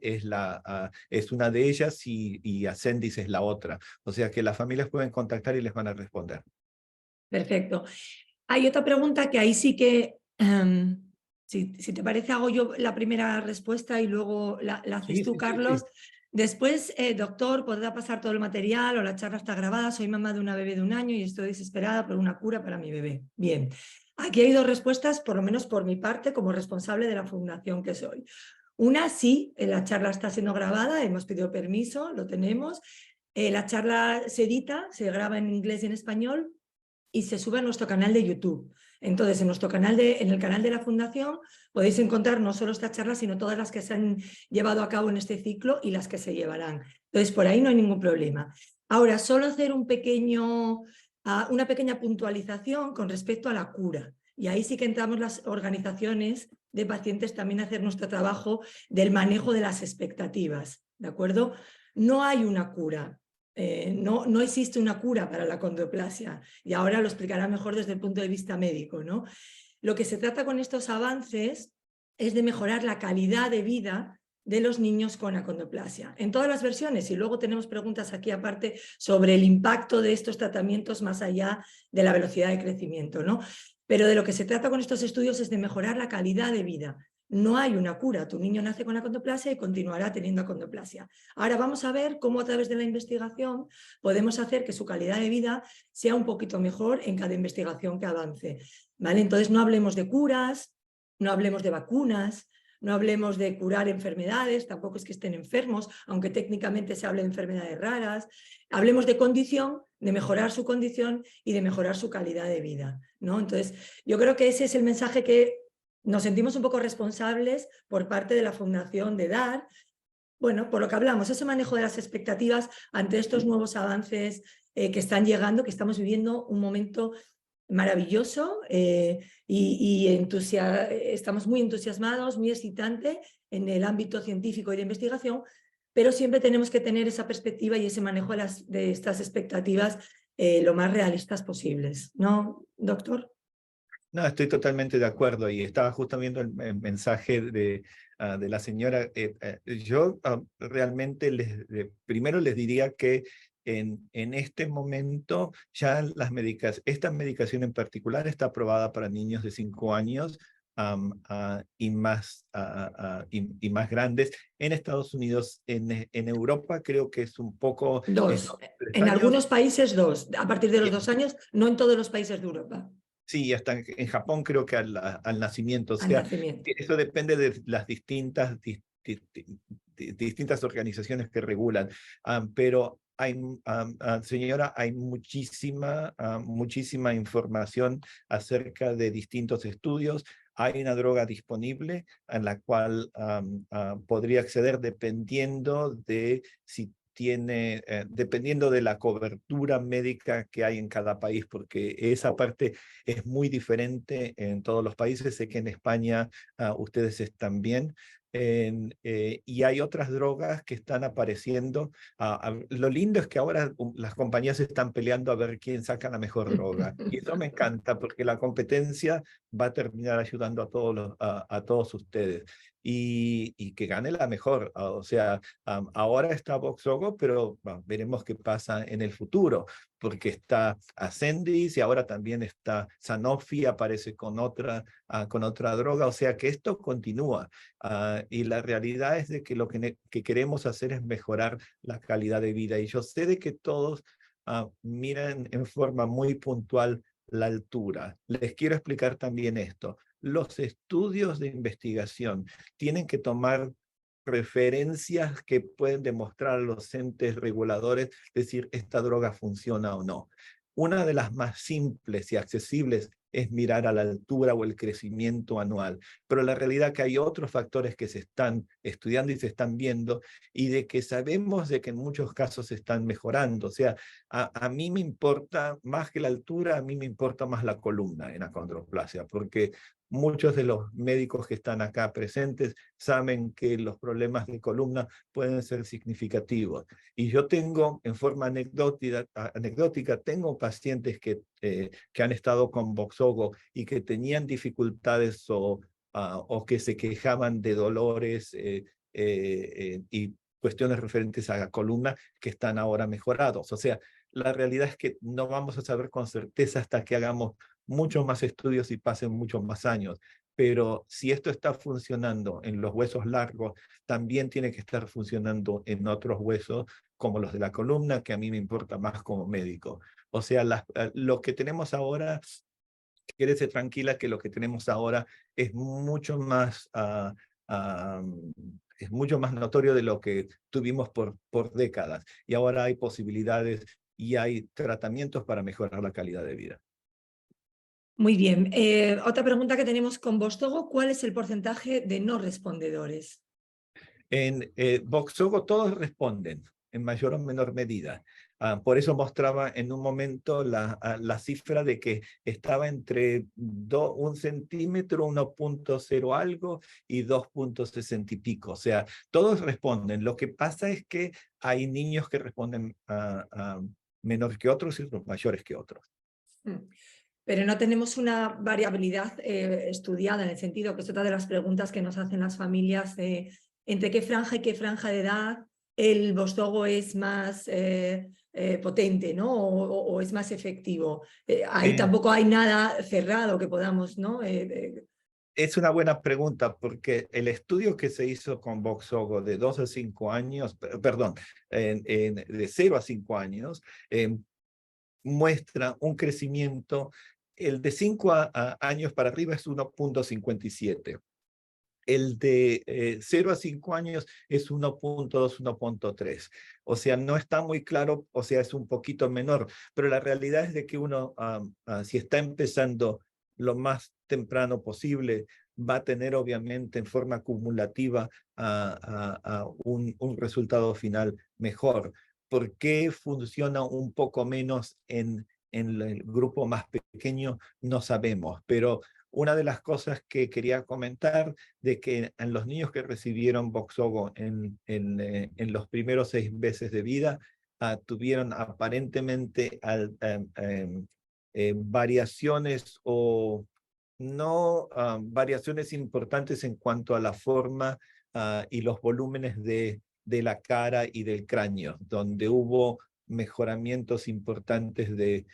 es una de ellas y Ascendis es la otra. O sea que las familias pueden contactar y les van a responder. Perfecto. Hay otra pregunta que ahí sí que, si te parece, hago yo la primera respuesta y luego la haces Sí, tú, sí, sí, sí. Carlos. Después, doctor, podrá pasar todo el material o la charla está grabada. Soy mamá de una bebé de 1 año y estoy desesperada por una cura para mi bebé. Bien, aquí hay 2 respuestas, por lo menos por mi parte, como responsable de la fundación que soy. Una, sí, la charla está siendo grabada, hemos pedido permiso, lo tenemos. La charla se edita, se graba en inglés y en español y se sube a nuestro canal de YouTube. Entonces, en el canal de la Fundación podéis encontrar no solo esta charla, sino todas las que se han llevado a cabo en este ciclo y las que se llevarán. Entonces, por ahí no hay ningún problema. Ahora, solo hacer una pequeña puntualización con respecto a la cura. Y ahí sí que entramos las organizaciones de pacientes también a hacer nuestro trabajo del manejo de las expectativas, ¿de acuerdo? No hay una cura. no existe una cura para la acondroplasia y ahora lo explicará mejor desde el punto de vista médico, ¿no? Lo que se trata con estos avances es de mejorar la calidad de vida de los niños con acondroplasia, en todas las versiones, y luego tenemos preguntas aquí aparte sobre el impacto de estos tratamientos más allá de la velocidad de crecimiento, ¿no? Pero de lo que se trata con estos estudios es de mejorar la calidad de vida. No hay una cura, tu niño nace con acondroplasia y continuará teniendo acondroplasia. Ahora vamos a ver cómo a través de la investigación podemos hacer que su calidad de vida sea un poquito mejor en cada investigación que avance, ¿vale? Entonces no hablemos de curas, no hablemos de vacunas, no hablemos de curar enfermedades, tampoco es que estén enfermos, aunque técnicamente se hable de enfermedades raras. Hablemos de condición, de mejorar su condición y de mejorar su calidad de vida, ¿no? Entonces, yo creo que ese es el mensaje que nos sentimos un poco responsables por parte de la Fundación de dar, bueno, por lo que hablamos, ese manejo de las expectativas ante estos nuevos avances que están llegando, que estamos viviendo un momento maravilloso estamos muy entusiasmados, muy excitante en el ámbito científico y de investigación, pero siempre tenemos que tener esa perspectiva y ese manejo de estas expectativas lo más realistas posibles, ¿no, doctor? No, estoy totalmente de acuerdo y estaba justo viendo el mensaje de la señora. Yo realmente primero les diría que en este momento ya esta medicación en particular está aprobada para niños de 5 años y más grandes. En Estados Unidos, en Europa creo que es un poco... Dos. 3 En años. algunos países 2, a partir de los 2 años, no en todos los países de Europa. Sí, hasta en Japón creo que al nacimiento. O Al sea, nacimiento. eso depende de las distintas organizaciones que regulan. Pero señora, hay muchísima información acerca de distintos estudios. Hay una droga disponible en la cual podría acceder dependiendo de si dependiendo de la cobertura médica que hay en cada país, porque esa parte es muy diferente en todos los países. Sé que en España ustedes están bien. Y hay otras drogas que están apareciendo. Lo lindo es que ahora las compañías están peleando a ver quién saca la mejor droga. Y eso me encanta porque la competencia va a terminar ayudando a todos ustedes. Y que gane la mejor. O sea, ahora está Voxzogo, pero veremos qué pasa en el futuro, porque está Ascendis y ahora también está Sanofi, aparece con otra droga. O sea que esto continúa. Y la realidad es de que lo que queremos hacer es mejorar la calidad de vida. Y yo sé de que todos miran en forma muy puntual la altura. Les quiero explicar también esto. Los estudios de investigación tienen que tomar referencias que pueden demostrar a los entes reguladores, decir, esta droga funciona o no. Una de las más simples y accesibles es mirar a la altura o el crecimiento anual, pero la realidad es que hay otros factores que se están estudiando y se están viendo y de que sabemos de que en muchos casos se están mejorando. O sea, a mí me importa más que la altura, a mí me importa más la columna en acondroplasia, porque muchos de los médicos que están acá presentes saben que los problemas de columna pueden ser significativos. Y yo tengo, en forma anecdótica tengo pacientes que han estado con Voxzogo y que tenían dificultades o que se quejaban de dolores y cuestiones referentes a la columna que están ahora mejorados. O sea, la realidad es que no vamos a saber con certeza hasta que hagamos muchos más estudios y pasen muchos más años. Pero si esto está funcionando en los huesos largos, también tiene que estar funcionando en otros huesos, como los de la columna, que a mí me importa más como médico. O sea, lo que tenemos ahora, quédese tranquila que lo que tenemos ahora es mucho más es mucho más notorio de lo que tuvimos por décadas. Y ahora hay posibilidades y hay tratamientos para mejorar la calidad de vida. Muy bien. Otra pregunta que tenemos con Voxzogo, ¿cuál es el porcentaje de no respondedores? En Voxzogo todos responden. en mayor o menor medida. Por eso mostraba en un momento la cifra de que estaba entre 1 centímetro, 1.0 algo, y 2.60 y pico. O sea, todos responden. Lo que pasa es que hay niños que responden menor que otros y otros mayores que otros. Pero no tenemos una variabilidad estudiada, en el sentido que es otra de las preguntas que nos hacen las familias, entre qué franja y qué franja de edad el Vostogo es más potente, ¿no? O es más efectivo. Ahí tampoco hay nada cerrado que podamos, ¿no? Es una buena pregunta, porque el estudio que se hizo con Voxzogo de 2 a 5 años, perdón, de 0 a 5 años, muestra un crecimiento. El de 5 años para arriba es 1.57. El de 0 a 5 años es 1.2, 1.3. O sea, no está muy claro, o sea, es un poquito menor, pero la realidad es de que uno, si está empezando lo más temprano posible, va a tener obviamente en forma acumulativa un resultado final mejor. ¿Por qué funciona un poco menos en el grupo más pequeño? No sabemos, pero una de las cosas que quería comentar de que en los niños que recibieron Voxzogo en los primeros 6 meses de vida, tuvieron aparentemente variaciones o no variaciones importantes en cuanto a la forma y los volúmenes de la cara y del cráneo, donde hubo mejoramientos importantes de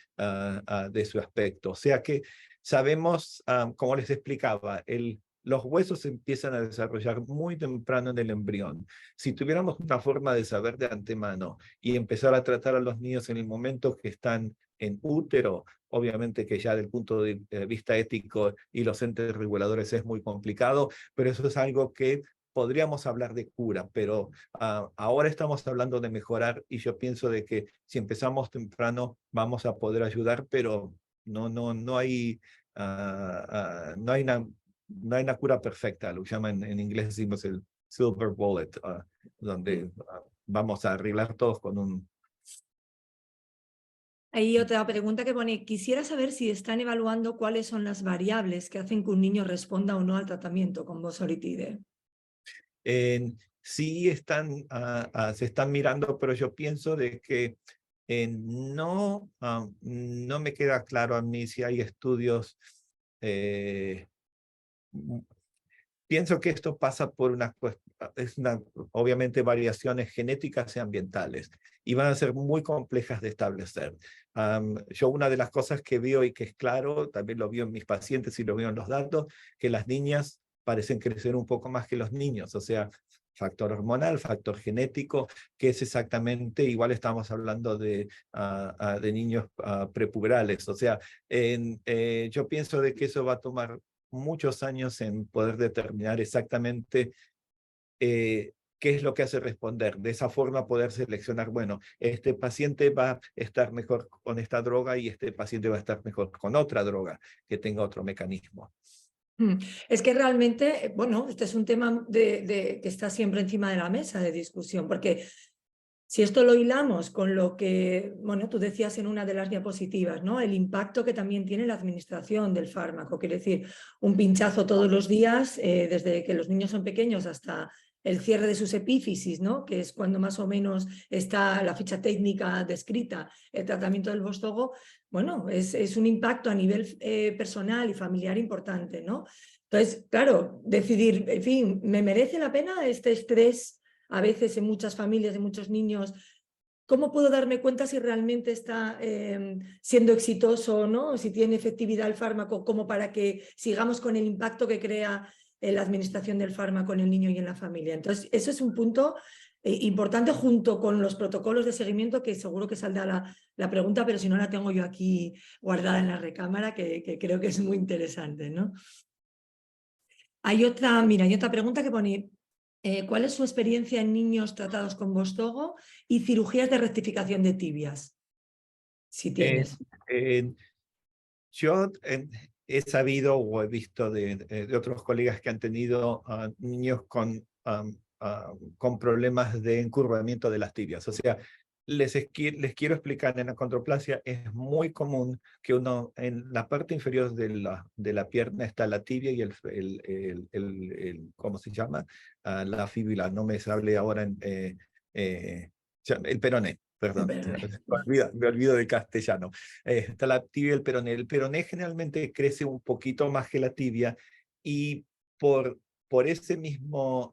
su aspecto. O sea que sabemos, como les explicaba, los huesos se empiezan a desarrollar muy temprano en el embrión. Si tuviéramos una forma de saber de antemano y empezar a tratar a los niños en el momento que están en útero, obviamente que ya del punto de vista ético y los entes reguladores es muy complicado, pero eso es algo que podríamos hablar de cura, pero ahora estamos hablando de mejorar, y yo pienso de que si empezamos temprano vamos a poder ayudar, pero no hay no hay una cura perfecta. Lo llaman en inglés, decimos el silver bullet, donde vamos a arreglar todos con un... Hay otra pregunta que pone, quisiera saber si están evaluando cuáles son las variables que hacen que un niño responda o no al tratamiento con Vosoritide. Sí se están mirando, pero yo pienso de que no me queda claro a mí si hay estudios. Pienso que esto pasa por obviamente variaciones genéticas y ambientales, y van a ser muy complejas de establecer. Yo una de las cosas que veo y que es claro, también lo veo en mis pacientes y lo veo en los datos, que las niñas parecen crecer un poco más que los niños, o sea, factor hormonal, factor genético, que es exactamente, igual estamos hablando de niños prepuberales, o sea, yo pienso de que eso va a tomar muchos años en poder determinar exactamente qué es lo que hace responder. De esa forma poder seleccionar, bueno, este paciente va a estar mejor con esta droga y este paciente va a estar mejor con otra droga que tenga otro mecanismo. Es que realmente, bueno, este es un tema que está siempre encima de la mesa de discusión, porque si esto lo hilamos con lo que, bueno, tú decías en una de las diapositivas, ¿no? El impacto que también tiene la administración del fármaco, quiere decir, un pinchazo todos los días, desde que los niños son pequeños hasta el cierre de sus epífisis, ¿no? Que es cuando más o menos está la ficha técnica descrita, el tratamiento del Vostogo, bueno, es un impacto a nivel personal y familiar importante, ¿no? Entonces, claro, decidir, en fin, ¿me merece la pena este estrés a veces en muchas familias, en muchos niños? ¿Cómo puedo darme cuenta si realmente está siendo exitoso o no? Si tiene efectividad el fármaco, como para que sigamos con el impacto que crea la administración del fármaco en el niño y en la familia. Entonces, eso es un punto importante, junto con los protocolos de seguimiento, que seguro que saldrá la pregunta, pero si no la tengo yo aquí guardada en la recámara, que creo que es muy interesante, ¿no? Hay otra pregunta que pone, ¿cuál es su experiencia en niños tratados con Vostogo y cirugías de rectificación de tibias? Si tienes. Yo he sabido o he visto de otros colegas que han tenido niños con con problemas de encurvamiento de las tibias. O sea, les quiero explicar, en la acondroplasia es muy común que uno, en la parte inferior de la pierna está la tibia y ¿cómo se llama? La fíbula, no me sale ahora el peroné. Perdón, me olvido del castellano. Está la tibia y el peroné. El peroné generalmente crece un poquito más que la tibia y por esa misma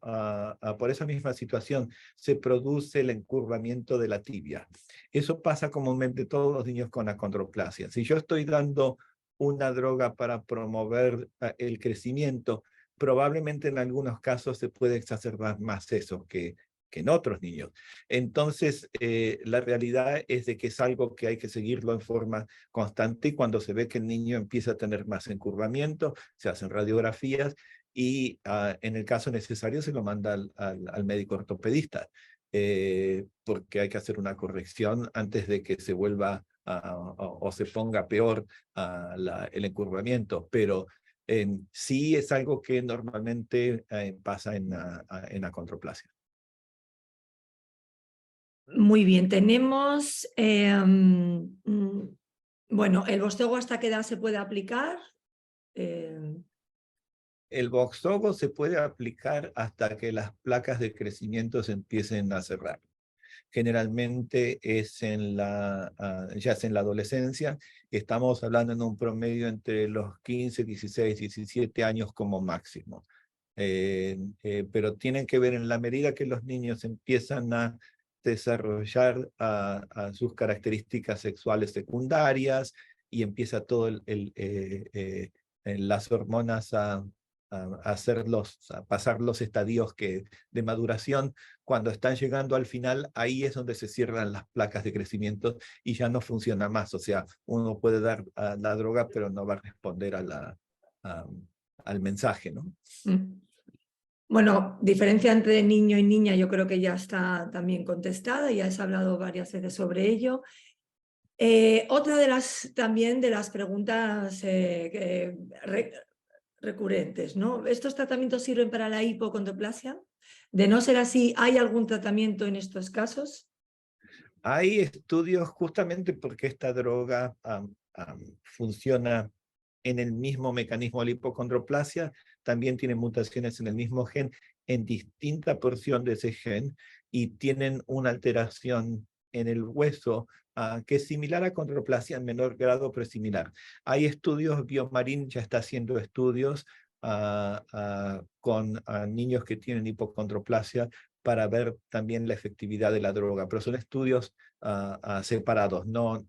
situación se produce el encurvamiento de la tibia. Eso pasa comúnmente en todos los niños con acondroplasia. Si yo estoy dando una droga para promover el crecimiento, probablemente en algunos casos se puede exacerbar más eso que en otros niños. Entonces, la realidad es de que es algo que hay que seguirlo en forma constante y cuando se ve que el niño empieza a tener más encurvamiento, se hacen radiografías y en el caso necesario se lo manda al médico ortopedista, porque hay que hacer una corrección antes de que se vuelva o se ponga peor el encurvamiento, pero sí es algo que normalmente pasa en acondroplasia. Muy bien, tenemos, bueno, ¿el Voxzogo hasta qué edad se puede aplicar? El Voxzogo se puede aplicar hasta que las placas de crecimiento se empiecen a cerrar. Generalmente es ya es en la adolescencia. Estamos hablando en un promedio entre los 15, 16, 17 años como máximo. Pero tienen que ver en la medida que los niños empiezan a desarrollar sus características sexuales secundarias y empieza todo las hormonas a pasar los estadios de maduración. Cuando están llegando al final, ahí es donde se cierran las placas de crecimiento y ya no funciona más. O sea, uno puede dar la droga, pero no va a responder al mensaje, ¿no? Bueno, diferencia entre niño y niña yo creo que ya está también contestada, ya has hablado varias veces sobre ello. Otra de las preguntas recurrentes, ¿no? ¿Estos tratamientos sirven para la hipocondroplasia? De no ser así, ¿hay algún tratamiento en estos casos? Hay estudios justamente porque esta droga funciona en el mismo mecanismo de la hipocondroplasia, también tiene mutaciones en el mismo gen, en distinta porción de ese gen, y tienen una alteración en el hueso que es similar a condroplasia en menor grado, pero es similar. Hay estudios, Biomarin ya está haciendo estudios con niños que tienen hipocondroplasia para ver también la efectividad de la droga, pero son estudios separados, no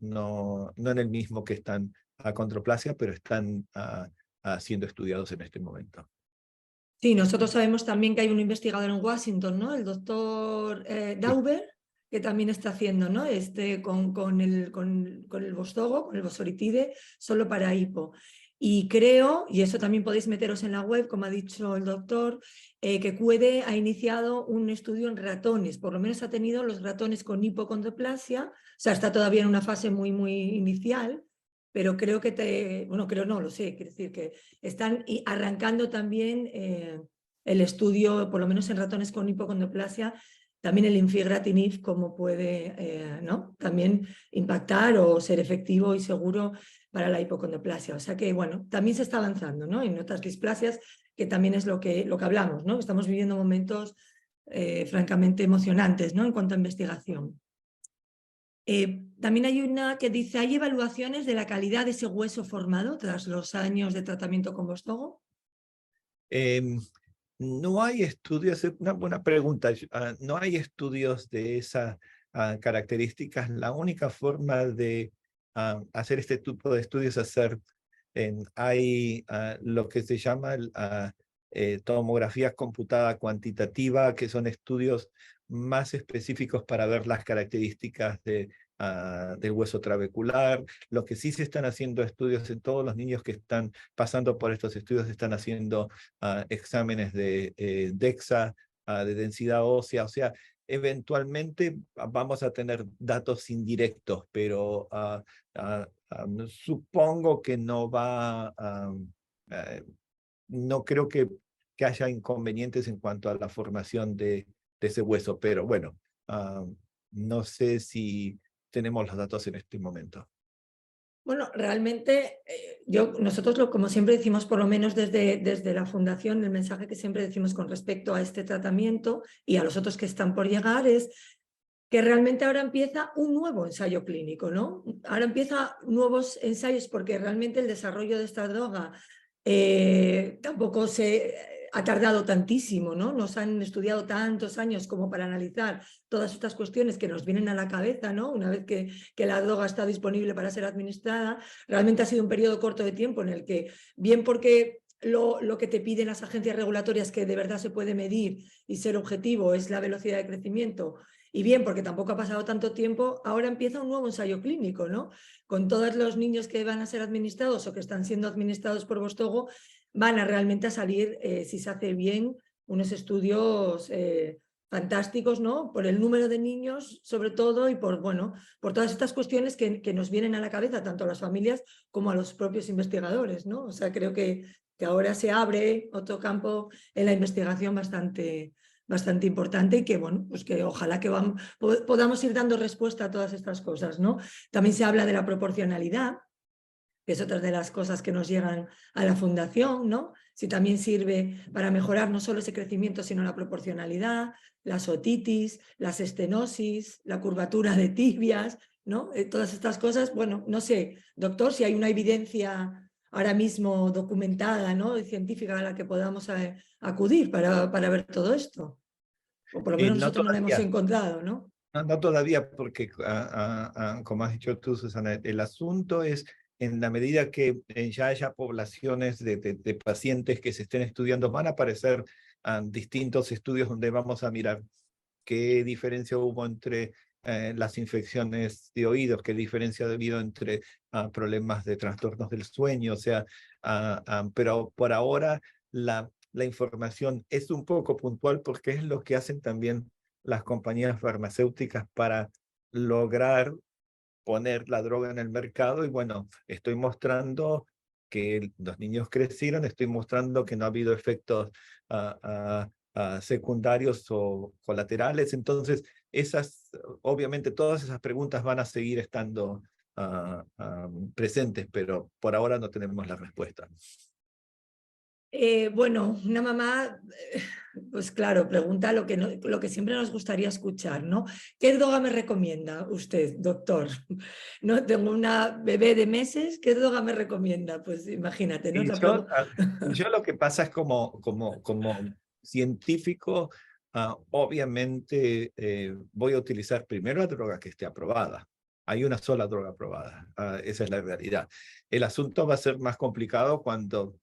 en el mismo que están acondroplasia, pero están siendo estudiados en este momento. Sí, nosotros sabemos también que hay un investigador en Washington, ¿no? El doctor Dauber, que también está haciendo, ¿no? Con el Voxzogo, con el Voxzoritide, solo para hipo. Y creo, y eso también podéis meteros en la web, como ha dicho el doctor, que CUEDE ha iniciado un estudio en ratones, por lo menos ha tenido los ratones con hipocondroplasia, o sea, está todavía en una fase muy, muy inicial, pero creo que bueno, creo no, lo sé, quiero decir que están arrancando también el estudio, por lo menos en ratones con hipocondroplasia, también el infigratinib, cómo puede ¿no? también impactar o ser efectivo y seguro para la hipocondroplasia. O sea que, bueno, también se está avanzando, ¿no? En otras displasias, que también es lo que hablamos, ¿no? Estamos viviendo momentos francamente emocionantes, ¿no? En cuanto a investigación. También hay una que dice, ¿hay evaluaciones de la calidad de ese hueso formado tras los años de tratamiento con Voxzogo? No hay estudios, es una buena pregunta, no hay estudios de esas características. La única forma de hacer este tipo de estudios es hay lo que se llama tomografía computada cuantitativa, que son estudios más específicos para ver las características del hueso trabecular. Lo que sí se están haciendo estudios en todos los niños que están pasando por estos estudios, están haciendo exámenes de DEXA, de densidad ósea, o sea, eventualmente vamos a tener datos indirectos, pero supongo que no creo que que haya inconvenientes en cuanto a la formación de ese hueso. Pero bueno, no sé si tenemos los datos en este momento. Bueno, realmente nosotros, como siempre decimos, por lo menos desde la Fundación, el mensaje que siempre decimos con respecto a este tratamiento y a los otros que están por llegar es que realmente ahora empieza un nuevo ensayo clínico, ¿no? Ahora empieza nuevos ensayos porque realmente el desarrollo de esta droga tampoco ha tardado tantísimo, ¿no? Nos han estudiado tantos años como para analizar todas estas cuestiones que nos vienen a la cabeza, ¿no? Una vez que la droga está disponible para ser administrada, realmente ha sido un periodo corto de tiempo en el que, bien porque lo que te piden las agencias regulatorias que de verdad se puede medir y ser objetivo es la velocidad de crecimiento, y bien, porque tampoco ha pasado tanto tiempo, ahora empieza un nuevo ensayo clínico, ¿no? Con todos los niños que van a ser administrados o que están siendo administrados por Vostogo, van a realmente salir, si se hace bien, unos estudios fantásticos, ¿no? Por el número de niños, sobre todo, y por todas estas cuestiones que nos vienen a la cabeza, tanto a las familias como a los propios investigadores, ¿no? O sea, creo que ahora se abre otro campo en la investigación bastante importante y que, bueno, pues que ojalá que podamos ir dando respuesta a todas estas cosas, ¿no? También se habla de la proporcionalidad, que es otra de las cosas que nos llegan a la fundación, ¿no? Si también sirve para mejorar no solo ese crecimiento, sino la proporcionalidad, las otitis, las estenosis, la curvatura de tibias, ¿no? Todas estas cosas, bueno, no sé, doctor, si hay una evidencia ahora mismo documentada, ¿no? Y científica a la que podamos acudir para ver todo esto. O por lo menos No nosotros no la hemos todavía. encontrado, ¿no? No todavía, porque como has dicho tú, Susana, el asunto es en la medida que ya haya poblaciones de pacientes que se estén estudiando, van a aparecer distintos estudios donde vamos a mirar qué diferencia hubo entre las infecciones de oídos, qué diferencia ha habido entre problemas de trastornos del sueño, o sea, pero por ahora la información es un poco puntual porque es lo que hacen también las compañías farmacéuticas para lograr poner la droga en el mercado. Y bueno, estoy mostrando que los niños crecieron, estoy mostrando que no ha habido efectos secundarios o colaterales. Entonces, obviamente todas esas preguntas van a seguir estando presentes, pero por ahora no tenemos la respuesta. Bueno, una mamá, pues claro, pregunta lo que siempre nos gustaría escuchar, ¿no? ¿Qué droga me recomienda usted, doctor? No tengo una bebé de meses, ¿qué droga me recomienda? Pues imagínate, ¿no? Y yo lo que pasa es como científico, obviamente voy a utilizar primero la droga que esté aprobada. Hay una sola droga aprobada, esa es la realidad. El asunto va a ser más complicado cuando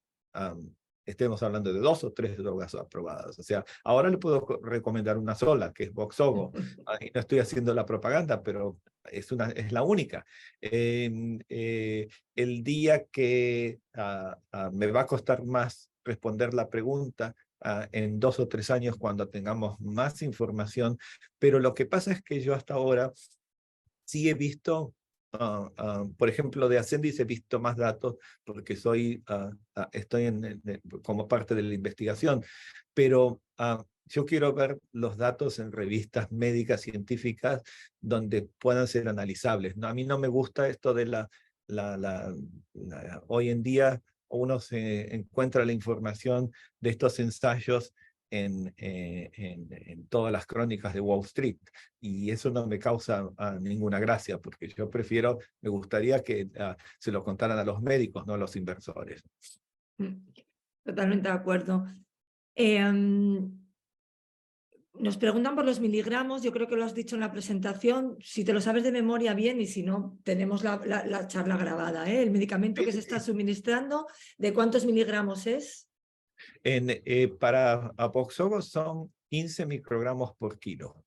estemos hablando de 2 o 3 drogas aprobadas. O sea, ahora le puedo recomendar una sola, que es Voxzogo. Y no estoy haciendo la propaganda, pero es la única. El día que me va a costar más responder la pregunta en 2 o 3 años cuando tengamos más información, pero lo que pasa es que yo hasta ahora sí he visto, por ejemplo, de Ascendis he visto más datos porque estoy como parte de la investigación, pero yo quiero ver los datos en revistas médicas científicas donde puedan ser analizables, ¿no? A mí no me gusta esto de hoy en día uno se encuentra la información de estos ensayos en todas las crónicas de Wall Street, y eso no me causa ninguna gracia, porque yo me gustaría que se lo contaran a los médicos, no a los inversores. Totalmente de acuerdo. Nos preguntan por los miligramos, yo creo que lo has dicho en la presentación, si te lo sabes de memoria bien, y si no, tenemos la charla grabada, ¿eh? El medicamento que se está suministrando, ¿de cuántos miligramos es? Para Voxzogo son 15 microgramos por kilo.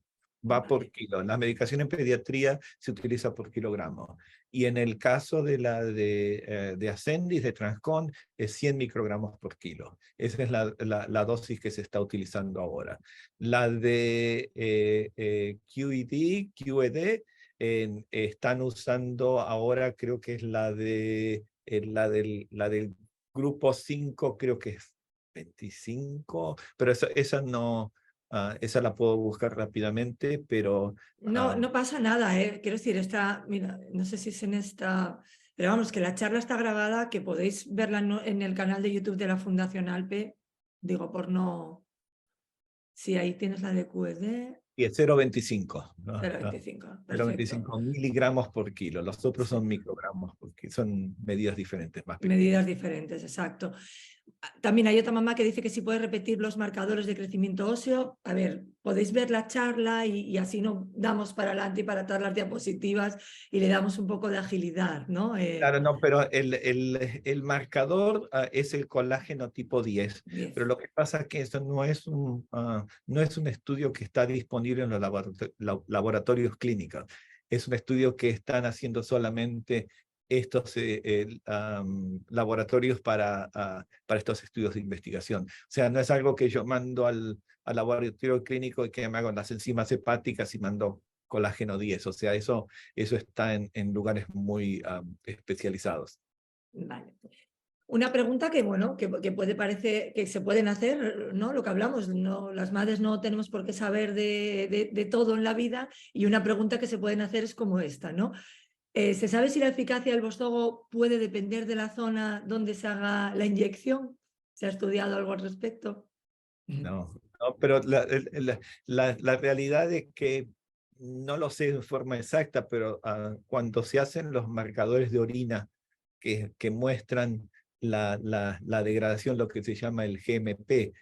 Va por kilo. La medicación en pediatría se utiliza por kilogramo. Y en el caso de de Ascendis, de Transcon, es 100 microgramos por kilo. Esa es la dosis que se está utilizando ahora. La de QED, están usando ahora, creo que es la del grupo 5, creo que es 25, pero esa no, esa la puedo buscar rápidamente, pero No, no pasa nada, ¿eh? Quiero decir, mira, no sé si es en esta, pero vamos, que la charla está grabada, que podéis verla en el canal de YouTube de la Fundación Alpe, digo, por no, si ahí tienes la de QED, y es 0,25, ¿no? 0,25, perfecto. 0,25 miligramos por kilo. Los otros Sí. son microgramos, porque son medidas diferentes, más Medidas pequeñas. diferentes, exacto. También hay otra mamá que dice que si puede repetir los marcadores de crecimiento óseo. A ver, podéis ver la charla y así no damos para adelante y para todas las diapositivas y le damos un poco de agilidad, ¿no? Claro, no, pero el marcador es el colágeno tipo 10, 10. pero lo que pasa es que esto no es un estudio que está disponible en los laboratorios clínicos, es un estudio que están haciendo solamente estos laboratorios para estos estudios de investigación. O sea, no es algo que yo mando al laboratorio clínico y que me hagan las enzimas hepáticas y mando colágeno 10, o sea, eso está en lugares muy especializados. Vale. Una pregunta que, bueno, que puede parecer que se pueden hacer, ¿no? Lo que hablamos, no, las madres no tenemos por qué saber de todo en la vida, y una pregunta que se pueden hacer es como esta, ¿no? ¿Se sabe si la eficacia del Voxzogo puede depender de la zona donde se haga la inyección? ¿Se ha estudiado algo al respecto? No, no, pero la realidad es que no lo sé de forma exacta, pero cuando se hacen los marcadores de orina que muestran la degradación, lo que se llama el GMP,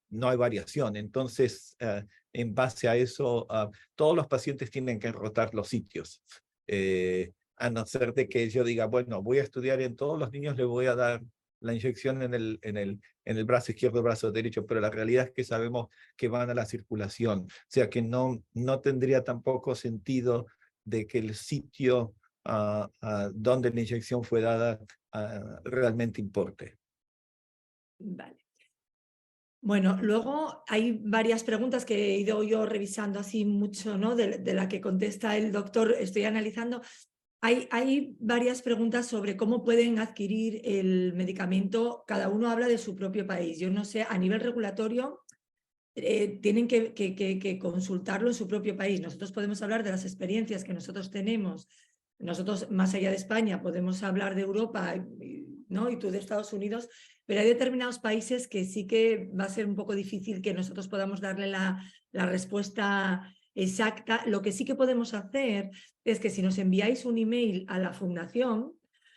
no hay variación. Entonces, en base a eso, todos los pacientes tienen que rotar los sitios. A no ser de que yo diga, bueno, voy a estudiar en todos los niños, le voy a dar la inyección en el brazo izquierdo, brazo derecho, pero la realidad es que sabemos que van a la circulación. O sea que no tendría tampoco sentido de que el sitio donde la inyección fue dada realmente importe. Vale. Bueno, luego hay varias preguntas que he ido yo revisando así mucho, ¿no? De la que contesta el doctor, estoy analizando. Hay varias preguntas sobre cómo pueden adquirir el medicamento. Cada uno habla de su propio país. Yo no sé, a nivel regulatorio, tienen que consultarlo en su propio país. Nosotros podemos hablar de las experiencias que nosotros tenemos. Nosotros, más allá de España, podemos hablar de Europa, ¿no? Y tú de Estados Unidos, pero hay determinados países que sí que va a ser un poco difícil que nosotros podamos darle la respuesta exacta. Lo que sí que podemos hacer es que si nos enviáis un email a la fundación,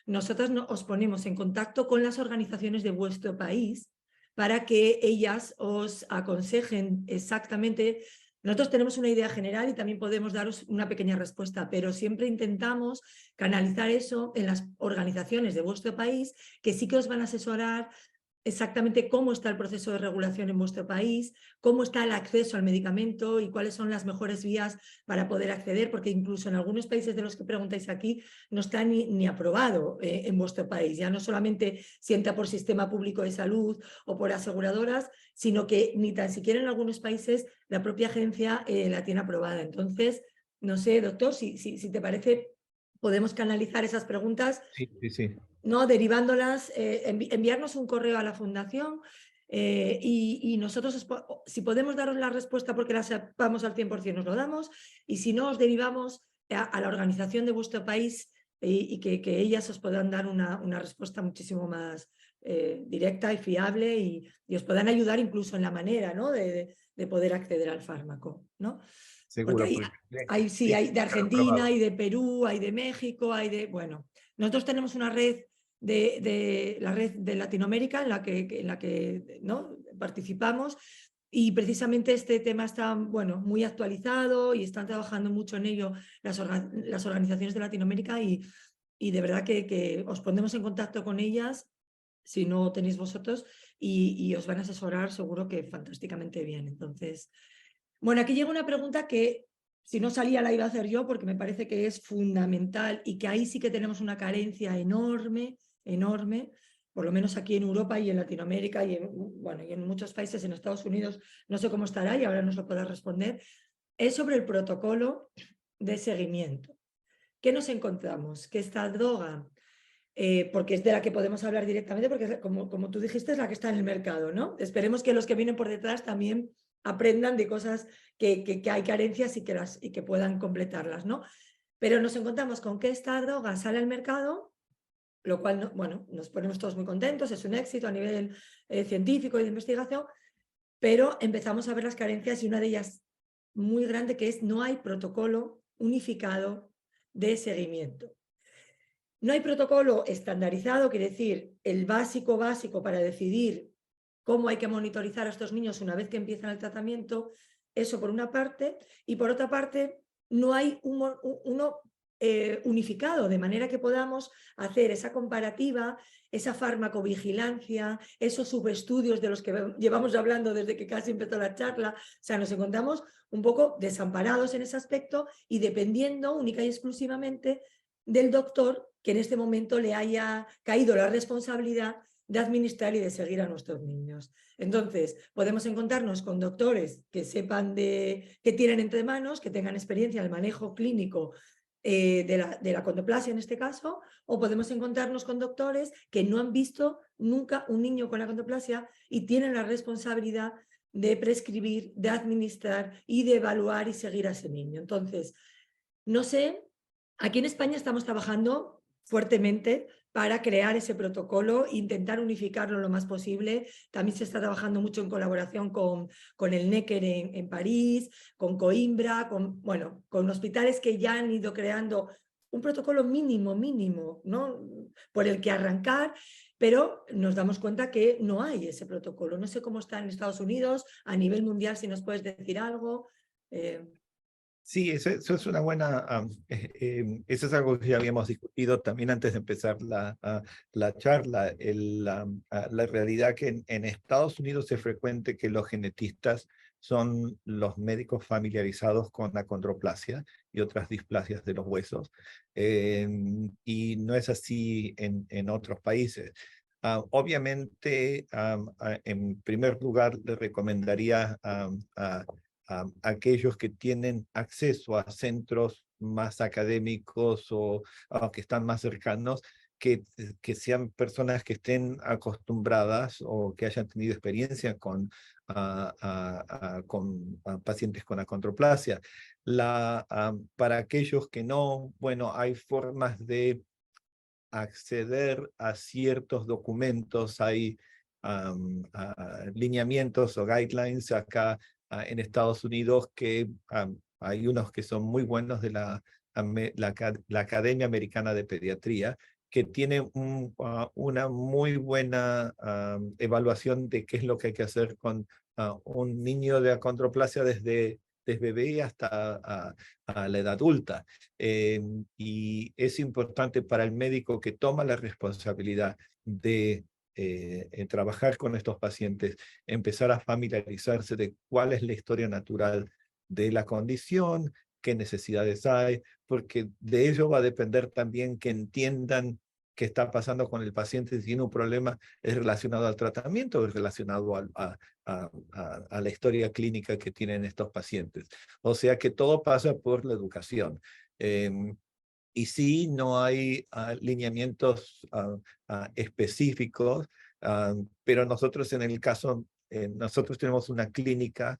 nosotros os ponemos en contacto con las organizaciones de vuestro país para que ellas os aconsejen exactamente. Nosotros tenemos una idea general y también podemos daros una pequeña respuesta, pero siempre intentamos canalizar eso en las organizaciones de vuestro país, que sí que os van a asesorar exactamente cómo está el proceso de regulación en vuestro país, cómo está el acceso al medicamento y cuáles son las mejores vías para poder acceder, porque incluso en algunos países de los que preguntáis aquí no está ni aprobado en vuestro país. Ya no solamente si entra por sistema público de salud o por aseguradoras, sino que ni tan siquiera en algunos países la propia agencia la tiene aprobada. Entonces, no sé, doctor, si te parece, podemos canalizar esas preguntas. Sí, sí, sí. ¿No? Derivándolas, enviarnos un correo a la fundación y nosotros, si podemos daros la respuesta porque la sepamos al 100%, nos lo damos, y si no, os derivamos a la organización de vuestro país y que ellas os puedan dar una respuesta muchísimo más directa y fiable y os puedan ayudar incluso en la manera, ¿no? de poder acceder al fármaco, ¿no? Porque Seguro, porque sí, hay de está Argentina, aprobado. hay de Perú, hay de México, hay de... Bueno, nosotros tenemos una red la red de Latinoamérica en la que ¿no? participamos, y precisamente este tema está muy actualizado y están trabajando mucho en ello las organizaciones de Latinoamérica y de verdad que os pondremos en contacto con ellas si no tenéis vosotros y os van a asesorar seguro que fantásticamente bien. Entonces, bueno, aquí llega una pregunta que si no salía la iba a hacer yo porque me parece que es fundamental y que ahí sí que tenemos una carencia enorme, enorme, por lo menos aquí en Europa y en Latinoamérica y y en muchos países, en Estados Unidos, no sé cómo estará y ahora nos lo podrás responder, es sobre el protocolo de seguimiento. ¿Qué nos encontramos? Que esta droga porque es de la que podemos hablar directamente, porque como tú dijiste, es la que está en el mercado, ¿no? Esperemos que los que vienen por detrás también aprendan de cosas que hay carencias y que puedan completarlas, ¿no? Pero nos encontramos con que esta droga sale al mercado, lo cual, bueno, nos ponemos todos muy contentos, es un éxito a nivel científico y de investigación, pero empezamos a ver las carencias y una de ellas muy grande, que es no hay protocolo unificado de seguimiento. No hay protocolo estandarizado, quiere decir, el básico para decidir cómo hay que monitorizar a estos niños una vez que empiezan el tratamiento, eso por una parte, y por otra parte, no hay uno unificado, de manera que podamos hacer esa comparativa, esa farmacovigilancia, esos subestudios de los que llevamos hablando desde que casi empezó la charla. O sea, nos encontramos un poco desamparados en ese aspecto y dependiendo única y exclusivamente del doctor que en este momento le haya caído la responsabilidad de administrar y de seguir a nuestros niños. Entonces, podemos encontrarnos con doctores que sepan que tienen entre manos, que tengan experiencia en el manejo clínico de la acondroplasia en este caso, o podemos encontrarnos con doctores que no han visto nunca un niño con acondroplasia y tienen la responsabilidad de prescribir, de administrar y de evaluar y seguir a ese niño. Entonces, no sé, aquí en España estamos trabajando fuertemente para crear ese protocolo, intentar unificarlo lo más posible. También se está trabajando mucho en colaboración con el Necker en París, con Coimbra, bueno, con hospitales que ya han ido creando un protocolo mínimo, ¿no? Por el que arrancar, pero nos damos cuenta que no hay ese protocolo. No sé cómo está en Estados Unidos, a nivel mundial, si nos puedes decir algo. Sí, eso es una buena, eso es algo que ya habíamos discutido también antes de empezar la charla. La realidad que en Estados Unidos es frecuente que los genetistas son los médicos familiarizados con la acondroplasia y otras displasias de los huesos, y no es así en otros países. Obviamente, en primer lugar, le recomendaría a aquellos que tienen acceso a centros más académicos o que están más cercanos, que sean personas que estén acostumbradas o que hayan tenido experiencia con pacientes con acondroplasia. Para aquellos que no, bueno, hay formas de acceder a ciertos documentos, hay lineamientos o guidelines acá en Estados Unidos que hay unos que son muy buenos de la Academia Americana de Pediatría, que tiene una muy buena evaluación de qué es lo que hay que hacer con un niño de acondroplasia desde bebé hasta a la edad adulta. Y es importante para el médico que toma la responsabilidad de trabajar con estos pacientes, empezar a familiarizarse de cuál es la historia natural de la condición, qué necesidades hay, porque de ello va a depender también que entiendan qué está pasando con el paciente, si tiene un problema es relacionado al tratamiento o es relacionado a la historia clínica que tienen estos pacientes. O sea que todo pasa por la educación. Y sí, no hay lineamientos específicos, pero nosotros en el caso, nosotros tenemos una clínica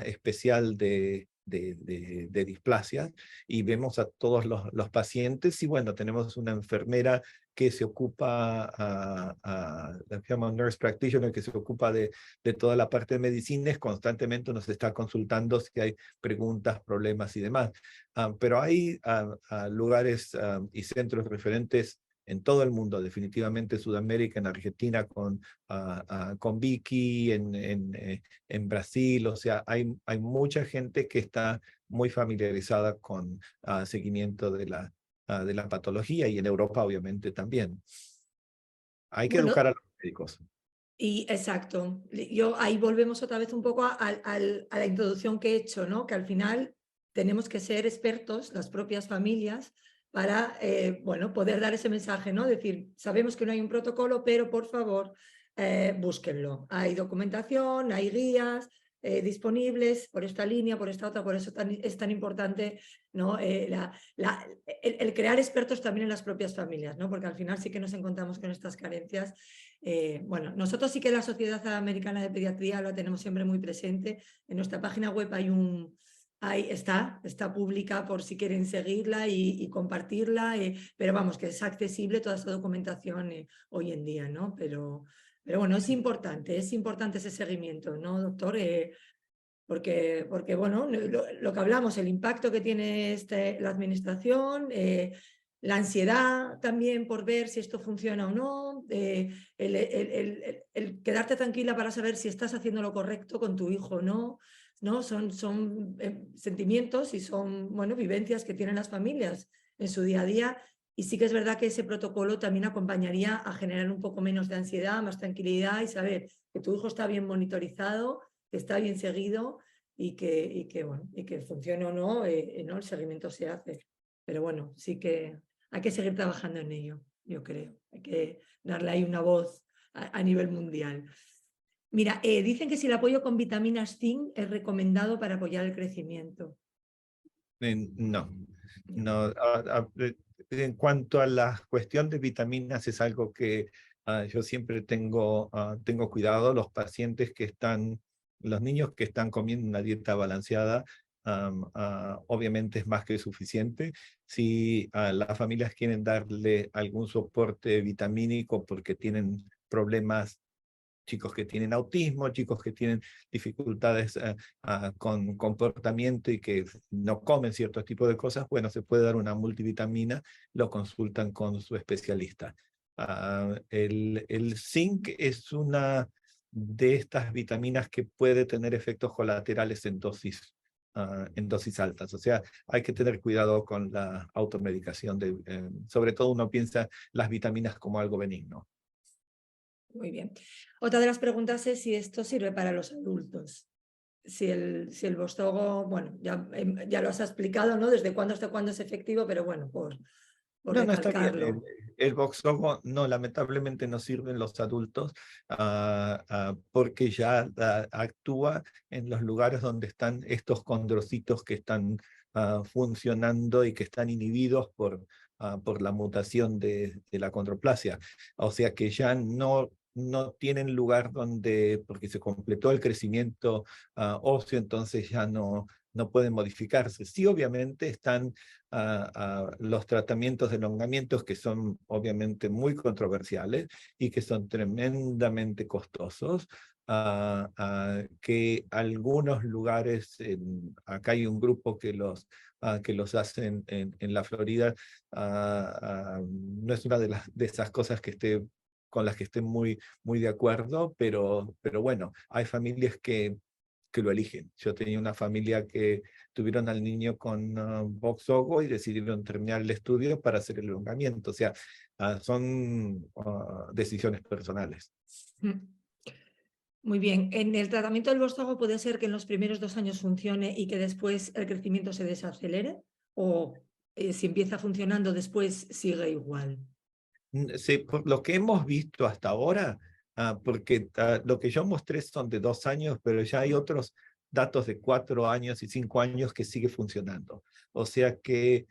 especial de displasias y vemos a todos los pacientes y bueno, tenemos una enfermera que se ocupa, la llama nurse practitioner, que se ocupa de toda la parte de medicinas, constantemente nos está consultando si hay preguntas, problemas y demás. Pero hay lugares y centros referentes en todo el mundo, definitivamente Sudamérica, en Argentina con Vicky, en Brasil, o sea, hay mucha gente que está muy familiarizada con seguimiento de la patología y en Europa obviamente también. Hay que Bueno, educar a los médicos. y exacto, yo ahí volvemos otra vez un poco a la introducción que he hecho, ¿no? Que al final tenemos que ser expertos, las propias familias, para bueno, poder dar ese mensaje, ¿no? Decir, sabemos que no hay un protocolo, pero por favor, búsquenlo. Hay documentación, hay guías, disponibles por esta línea, por esta otra, por eso es tan importante, ¿no? El crear expertos también en las propias familias, ¿no? Porque al final sí que nos encontramos con estas carencias. Bueno, nosotros sí que la Sociedad Americana de Pediatría lo tenemos siempre muy presente. En nuestra página web ahí está pública por si quieren seguirla y compartirla, pero vamos, que es accesible toda esta documentación hoy en día, ¿no? Pero bueno, es importante ese seguimiento, ¿no, doctor? Porque bueno, lo que hablamos, el impacto que tiene la administración, la ansiedad también por ver si esto funciona o no, el quedarte tranquila para saber si estás haciendo lo correcto con tu hijo o no, ¿no? Son sentimientos y son, bueno, vivencias que tienen las familias en su día a día. Y sí que es verdad que ese protocolo también acompañaría a generar un poco menos de ansiedad, más tranquilidad y saber que tu hijo está bien monitorizado, que está bien seguido y que funcione o no, no, el seguimiento se hace. Pero bueno, sí que hay que seguir trabajando en ello, yo creo. Hay que darle ahí una voz a nivel mundial. Mira, dicen que si el apoyo con vitaminas zinc es recomendado para apoyar el crecimiento. No. En cuanto a la cuestión de vitaminas, es algo que yo siempre tengo cuidado. Los niños que están comiendo una dieta balanceada, obviamente es más que suficiente. Si las familias quieren darle algún soporte vitamínico porque tienen problemas, chicos que tienen autismo, chicos que tienen dificultades con comportamiento y que no comen ciertos tipos de cosas, bueno, se puede dar una multivitamina, lo consultan con su especialista. El zinc es una de estas vitaminas que puede tener efectos colaterales en dosis altas. O sea, hay que tener cuidado con la automedicación. Sobre todo uno piensa las vitaminas como algo benigno. Muy bien. Otra de las preguntas es si esto sirve para los adultos. Si el Voxzogo, bueno, ya lo has explicado, ¿no? Desde cuándo hasta cuándo es efectivo, pero bueno, por No, no está bien. recalcarlo. El Voxzogo no, lamentablemente no sirve en los adultos porque ya actúa en los lugares donde están estos condrocitos que están funcionando y que están inhibidos por la mutación de la condroplasia. O sea que ya no tienen lugar porque se completó el crecimiento óseo, entonces ya no pueden modificarse. Sí, obviamente están los tratamientos de elongamientos que son obviamente muy controversiales y que son tremendamente costosos, que algunos lugares, acá hay un grupo que los hacen en la Florida, no es una de esas cosas con las que esté muy de acuerdo, pero bueno, hay familias que lo eligen. Yo tenía una familia que tuvieron al niño con Voxzogo y decidieron terminar el estudio para hacer el elongamiento. O sea, son decisiones personales. Muy bien. En el tratamiento del Voxzogo puede ser que en los primeros 2 años funcione y que después el crecimiento se desacelere, o si empieza funcionando después sigue igual. Sí, por lo que hemos visto hasta ahora, porque lo que yo mostré son de 2 años, pero ya hay otros datos de 4 años y 5 años que sigue funcionando. O sea que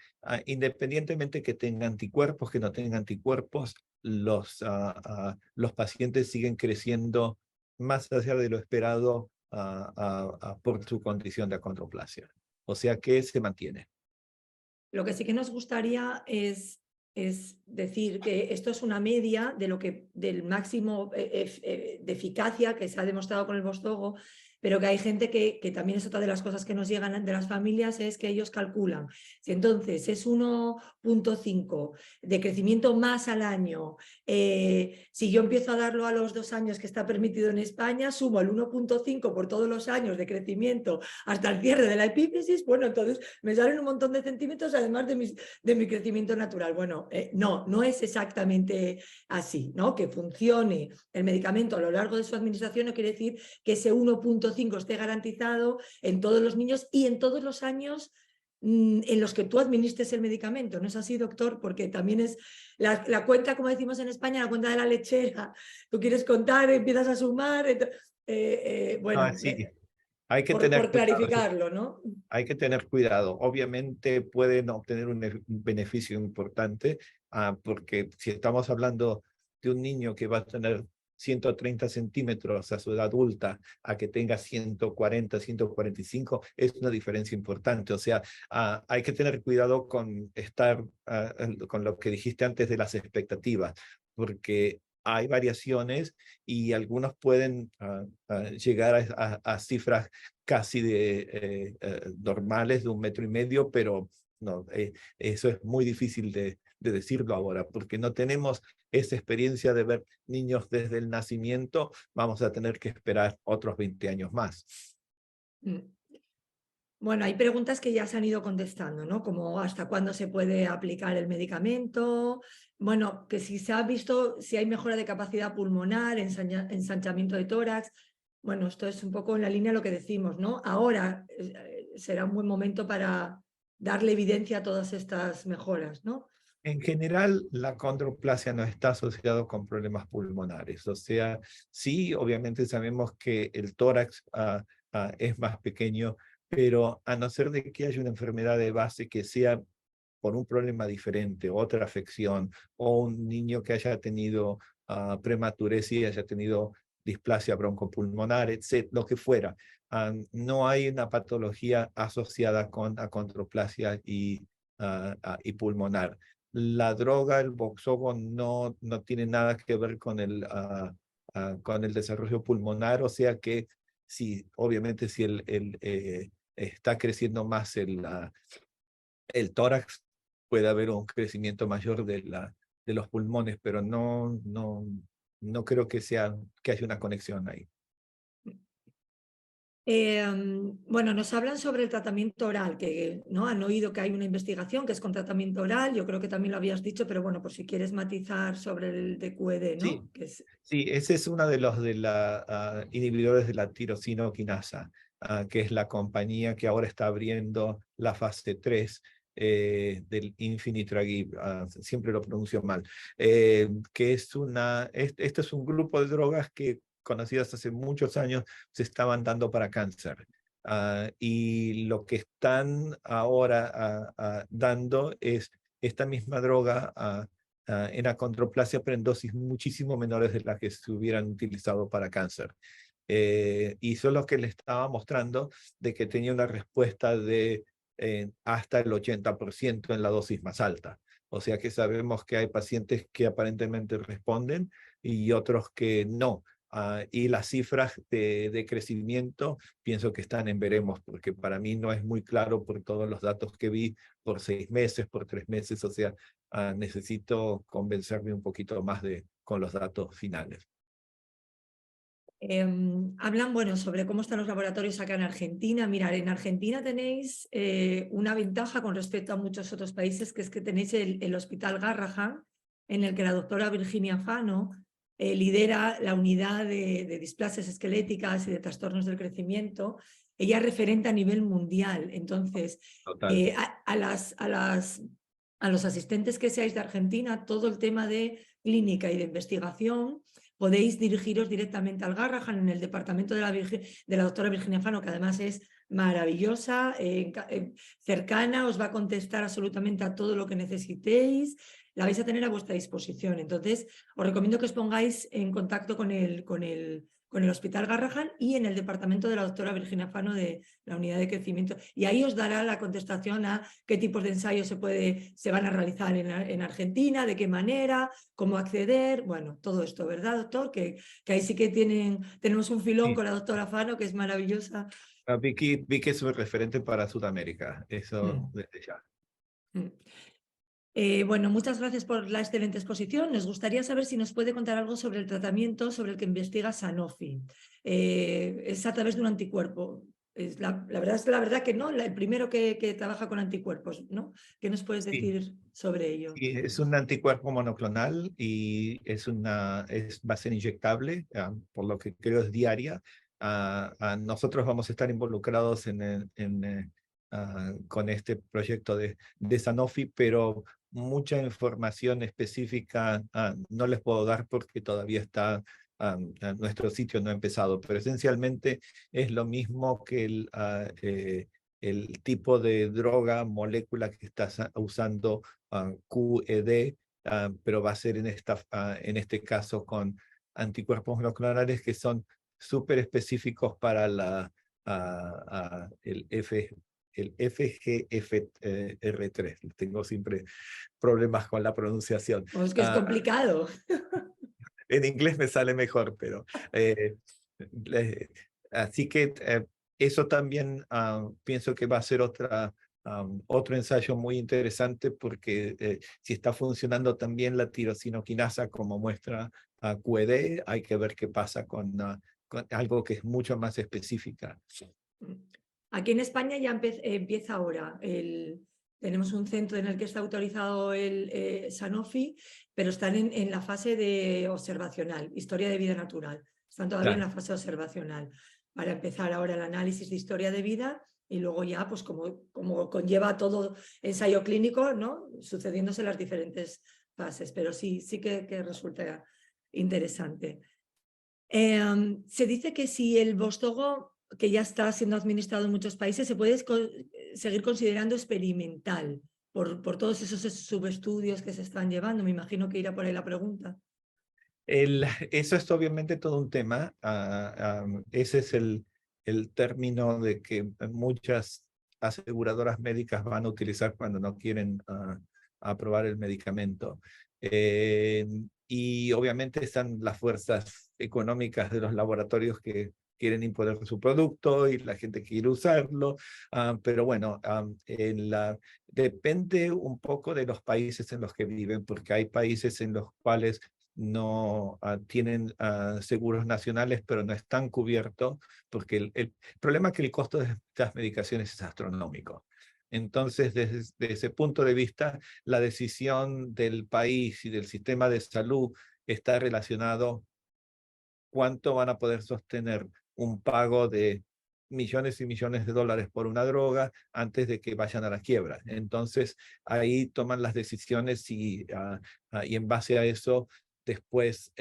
independientemente que tenga anticuerpos, que no tenga anticuerpos, los pacientes siguen creciendo más allá de lo esperado por su condición de acondroplasia. O sea que se mantiene. Lo que sí que nos gustaría es decir que esto es una media del máximo de eficacia que se ha demostrado con el Voxzogo, pero que hay gente que también es otra de las cosas que nos llegan de las familias, es que ellos calculan. Si entonces es 1,5 de crecimiento más al año, si yo empiezo a darlo a los 2 años que está permitido en España, sumo el 1,5 por todos los años de crecimiento hasta el cierre de la epífisis, bueno, entonces me salen un montón de centímetros además de mi crecimiento natural. Bueno, no es exactamente así, ¿no? Que funcione el medicamento a lo largo de su administración no quiere decir que ese 1,5 esté garantizado en todos los niños y en todos los años en los que tú administres el medicamento. ¿No es así, doctor? Porque también es la cuenta, como decimos en España, la cuenta de la lechera. Tú quieres contar, empiezas a sumar. Bueno, Sí. hay que por tener cuidado. clarificarlo, ¿no? Hay que tener cuidado. Obviamente pueden obtener un beneficio importante, porque si estamos hablando de un niño que va a tener 130 centímetros a su edad adulta, a que tenga 140, 145, es una diferencia importante. O sea, hay que tener cuidado con estar, con lo que dijiste antes de las expectativas, porque hay variaciones y algunos pueden llegar a cifras casi normales de 1,5 metros, pero no, eso es muy difícil de decirlo ahora, porque no tenemos esa experiencia de ver niños desde el nacimiento. Vamos a tener que esperar otros 20 años más. Mm. Bueno, hay preguntas que ya se han ido contestando, ¿no? Como hasta cuándo se puede aplicar el medicamento. Bueno, que si se ha visto si hay mejora de capacidad pulmonar, ensanchamiento de tórax. Bueno, esto es un poco en la línea de lo que decimos, ¿no? Ahora será un buen momento para darle evidencia a todas estas mejoras, ¿no? En general, la condroplasia no está asociada con problemas pulmonares. O sea, sí, obviamente sabemos que el tórax es más pequeño, pero a no ser de que haya una enfermedad de base que sea por un problema diferente, otra afección, o un niño que haya tenido prematurez y haya tenido displasia broncopulmonar, etc., lo que fuera. No hay una patología asociada con acondroplasia y pulmonar. La droga, el Voxzogo, no tiene nada que ver con el desarrollo pulmonar, o sea que sí, obviamente si está creciendo más el tórax, puede haber un crecimiento mayor de los pulmones, pero no creo que haya una conexión ahí. Bueno, nos hablan sobre el tratamiento oral, que ¿no? Han oído que hay una investigación que es con tratamiento oral, yo creo que también lo habías dicho, pero bueno, por si quieres matizar sobre el DQED, Sí, ¿no? Que es... sí, ese es uno de los inhibidores de la tirosina, que es la compañía que ahora está abriendo la fase 3 del Infinitragib, siempre lo pronuncio mal, que este es un grupo de drogas que conocidas hace muchos años se estaban dando para cáncer. Y lo que están ahora dando es esta misma droga en acondroplasia, pero en dosis muchísimo menores de las que se hubieran utilizado para cáncer. Y son los que le estaba mostrando de que tenía una respuesta de hasta el 80% en la dosis más alta. O sea que sabemos que hay pacientes que aparentemente responden y otros que no. Y las cifras de crecimiento pienso que están en veremos, porque para mí no es muy claro por todos los datos que vi por 6 meses, por 3 meses, o sea, necesito convencerme un poquito más con los datos finales. Hablan, bueno, sobre cómo están los laboratorios acá en Argentina. Mirad, en Argentina tenéis una ventaja con respecto a muchos otros países, que es que tenéis el Hospital Garrahan, en el que la doctora Virginia Fano lidera la unidad de displasias esqueléticas y de trastornos del crecimiento. Ella es referente a nivel mundial. Entonces, Total. a los asistentes que seáis de Argentina, todo el tema de clínica y de investigación, podéis dirigiros directamente al Garrahan en el departamento de la doctora Virginia Fano, que además es maravillosa, cercana, os va a contestar absolutamente a todo lo que necesitéis, la vais a tener a vuestra disposición. Entonces, os recomiendo que os pongáis en contacto con el Hospital Garrahan y en el departamento de la doctora Virginia Fano de la unidad de crecimiento. Y ahí os dará la contestación a qué tipos de ensayos se van a realizar en Argentina, de qué manera, cómo acceder, bueno, todo esto, ¿verdad, doctor? Que ahí sí que tenemos un filón Sí. con la doctora Fano, que es maravillosa. Vicky es un referente para Sudamérica, eso desde ya. Bueno, muchas gracias por la excelente exposición. Nos gustaría saber si nos puede contar algo sobre el tratamiento sobre el que investiga Sanofi. Es a través de un anticuerpo. La verdad es la verdad que no, el primero que trabaja con anticuerpos, ¿no? ¿Qué nos puedes Sí, decir sobre ello? sí, es un anticuerpo monoclonal y va a ser inyectable, por lo que creo es diaria. Nosotros vamos a estar involucrados con este proyecto de Sanofi, pero mucha información específica no les puedo dar porque todavía está nuestro sitio no ha empezado, pero esencialmente es lo mismo que el tipo de droga, molécula que estás usando, QED, pero va a ser en este caso con anticuerpos monoclonales que son súper específicos para el FGFR3. Tengo siempre problemas con la pronunciación. O es que es complicado. En inglés me sale mejor, pero eh, así que eso también pienso que va a ser otro ensayo muy interesante porque si está funcionando también la tirosinoquinasa como muestra QED, hay que ver qué pasa con algo que es mucho más específica. Aquí en España ya empieza ahora. Tenemos un centro en el que está autorizado el Sanofi, pero están en la fase de observacional, historia de vida natural. Están todavía en Claro. la fase observacional. Para empezar ahora el análisis de historia de vida y luego ya, pues como conlleva todo ensayo clínico, ¿no? Sucediéndose las diferentes fases. Pero sí que resulta interesante. Se dice que si el Vostogo, que ya está siendo administrado en muchos países, se puede seguir considerando experimental por todos esos subestudios que se están llevando. Me imagino que irá por ahí la pregunta. Eso es obviamente todo un tema. Ese es el término de que muchas aseguradoras médicas van a utilizar cuando no quieren aprobar el medicamento. Y obviamente están las fuerzas económicas de los laboratorios que quieren imponer su producto y la gente quiere usarlo. Pero bueno, depende un poco de los países en los que viven, porque hay países en los cuales no tienen seguros nacionales, pero no están cubiertos, porque el problema es que el costo de estas medicaciones es astronómico. Entonces, desde ese punto de vista, la decisión del país y del sistema de salud está relacionado cuánto van a poder sostener un pago de millones y millones de dólares por una droga antes de que vayan a la quiebra. Entonces, ahí toman las decisiones y en base a eso después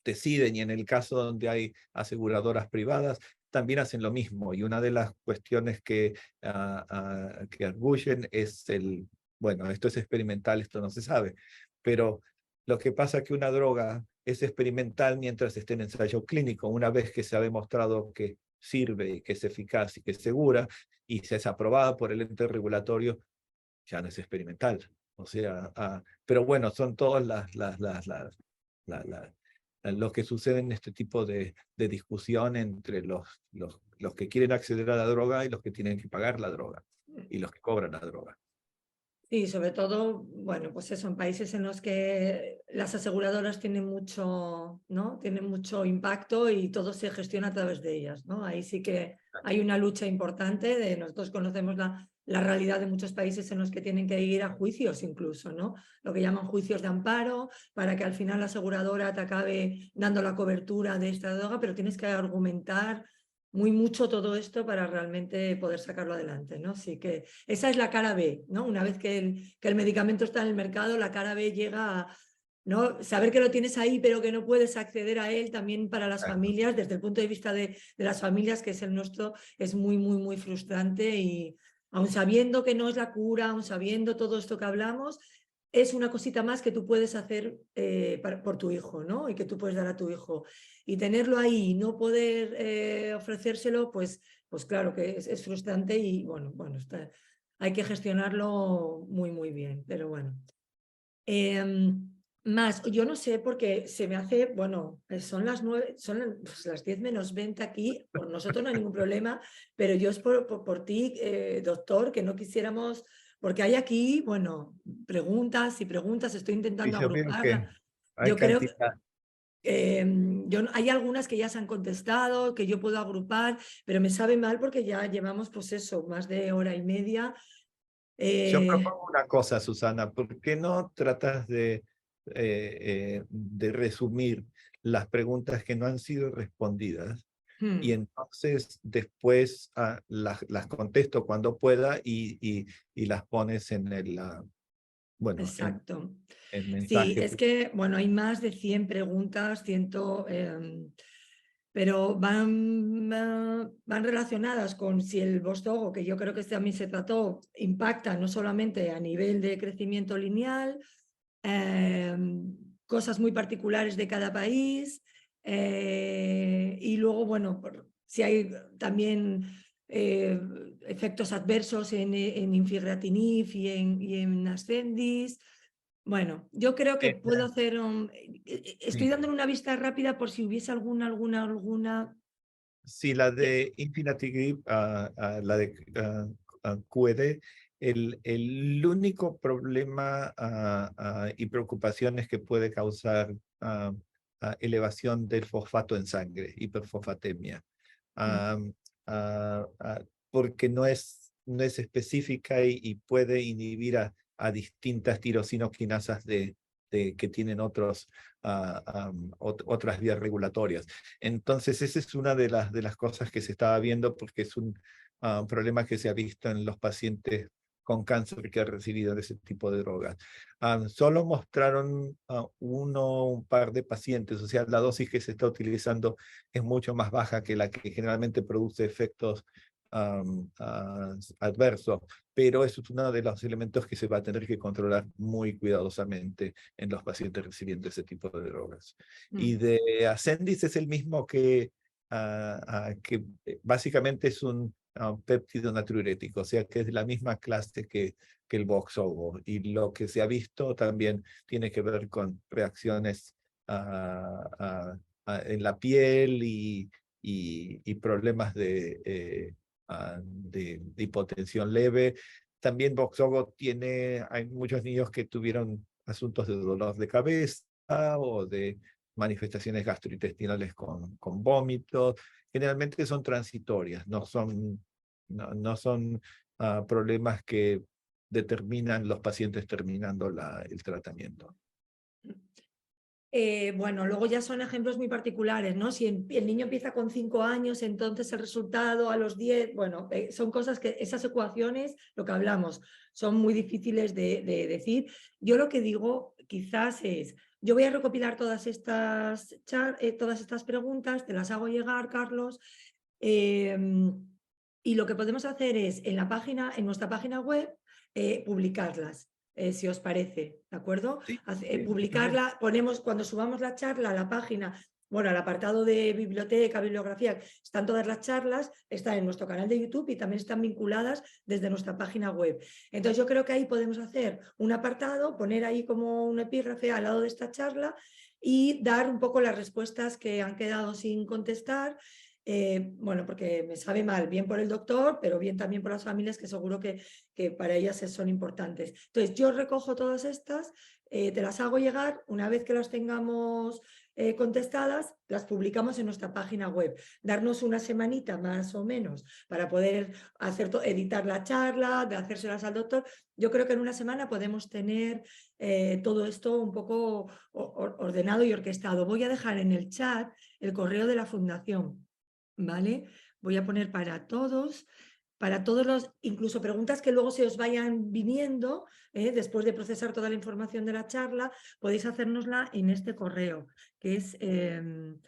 deciden, y en el caso donde hay aseguradoras privadas, también hacen lo mismo. Y una de las cuestiones que arguyen es bueno, esto es experimental, esto no se sabe, pero lo que pasa es que una droga es experimental mientras esté en ensayo clínico. Una vez que se ha demostrado que sirve y que es eficaz y que es segura y se es aprobada por el ente regulatorio, ya no es experimental. O sea, pero bueno, son todas lo que sucede en este tipo de discusión entre los que quieren acceder a la droga y los que tienen que pagar la droga y los que cobran la droga. Y sobre todo, bueno, pues eso, en países en los que las aseguradoras tienen mucho, ¿no? Tienen mucho impacto y todo se gestiona a través de ellas, ¿no? Ahí sí que hay una lucha importante. Nosotros conocemos la realidad de muchos países en los que tienen que ir a juicios incluso, ¿no? Lo que llaman juicios de amparo, para que al final la aseguradora te acabe dando la cobertura de esta droga, pero tienes que argumentar muy mucho todo esto para realmente poder sacarlo adelante, ¿no? Así que esa es la cara B, ¿no? Una vez que el medicamento está en el mercado, la cara B llega a, ¿no? Saber que lo tienes ahí, pero que no puedes acceder a él también para las familias, desde el punto de vista de las familias, que es el nuestro, es muy, muy, muy frustrante y aun sabiendo que no es la cura, aun sabiendo todo esto que hablamos, es una cosita más que tú puedes hacer por tu hijo, ¿no? Y que tú puedes dar a tu hijo. Y tenerlo ahí y no poder ofrecérselo, pues claro que es frustrante y bueno, hay que gestionarlo muy, muy bien, pero bueno. Más, yo no sé porque se me hace, bueno, son las 9, son pues las 10 menos 20 aquí, por nosotros no hay ningún problema, pero yo es por ti, doctor, que no quisiéramos, porque hay aquí, bueno, preguntas y preguntas, estoy Y intentando yo veo que agruparlas. hay Yo creo que cantidad. hay algunas que ya se han contestado, que yo puedo agrupar, pero me sabe mal porque ya llevamos, pues eso, más de hora y media. Yo Eh, propongo una cosa, Susana, ¿por qué no tratas de resumir las preguntas que no han sido respondidas? Y hmm. entonces después las contesto cuando pueda y las pones bueno, exacto. el Sí, mensaje. es que, bueno, hay más de 100 preguntas, pero van relacionadas con si el Vostogo, que yo creo que también se trató, impacta no solamente a nivel de crecimiento lineal, cosas muy particulares de cada país, y luego, bueno, si hay también efectos adversos en Infigratinib y en Ascendis. Bueno, yo creo que Eh, puedo hacer estoy sí. dando una vista rápida por si hubiese alguna. Sí, la de Infinity Grip, la de QED, el único problema y preocupaciones que puede causar elevación del fosfato en sangre, hiperfosfatemia, ah, ah, ah, porque no es específica y puede inhibir a distintas tirosinoquinasas que tienen otras vías regulatorias. Entonces, esa es una de las cosas que se estaba viendo porque es un problema que se ha visto en los pacientes con cáncer que han recibido ese tipo de drogas. Solo mostraron un par de pacientes, o sea, la dosis que se está utilizando es mucho más baja que la que generalmente produce efectos adversos, pero eso es uno de los elementos que se va a tener que controlar muy cuidadosamente en los pacientes recibiendo ese tipo de drogas. Y de Ascendis es el mismo que básicamente es un péptido natriurético, o sea que es de la misma clase que el Voxzogo. Y lo que se ha visto también tiene que ver con reacciones en la piel y problemas de hipotensión leve. También Voxzogo hay muchos niños que tuvieron asuntos de dolor de cabeza o de manifestaciones gastrointestinales con vómitos. Generalmente son transitorias, no son problemas que determinan los pacientes terminando el tratamiento. Bueno, luego ya son ejemplos muy particulares, ¿no? Si el niño empieza con 5 años, entonces el resultado a los 10, bueno, son cosas que esas ecuaciones, lo que hablamos, son muy difíciles de decir. Yo lo que digo quizás es, yo voy a recopilar todas estas preguntas, te las hago llegar, Carlos, y lo que podemos hacer es en nuestra página web, publicarlas. Si os parece, ¿de acuerdo? Sí, sí, bien. Publicarla, ponemos cuando subamos la charla a la página, bueno, al apartado de biblioteca, bibliografía, están todas las charlas, están en nuestro canal de YouTube y también están vinculadas desde nuestra página web. Entonces yo creo que ahí podemos hacer un apartado, poner ahí como un epígrafe al lado de esta charla y dar un poco las respuestas que han quedado sin contestar. Bueno, porque me sabe mal, bien por el doctor, pero bien también por las familias que seguro que para ellas son importantes. Entonces, yo recojo todas estas, te las hago llegar, una vez que las tengamos contestadas, las publicamos en nuestra página web. Darnos una semanita más o menos para poder editar la charla, de hacérselas al doctor. Yo creo que en una semana podemos tener todo esto un poco ordenado y orquestado. Voy a dejar en el chat el correo de la fundación, ¿vale? Voy a poner para todos los, incluso preguntas que luego se os vayan viniendo, después de procesar toda la información de la charla, podéis hacérnosla en este correo, que es el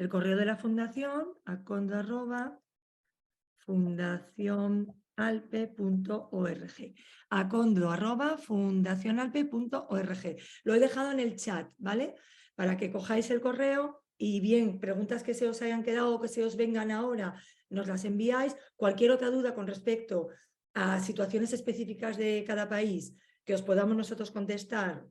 correo de la fundación, acondo@fundacionalpe.org. acondo@fundacionalpe.org. Lo he dejado en el chat, ¿vale? Para que cojáis el correo y bien, preguntas que se os hayan quedado o que se os vengan ahora, nos las enviáis. Cualquier otra duda con respecto a situaciones específicas de cada país que os podamos nosotros contestar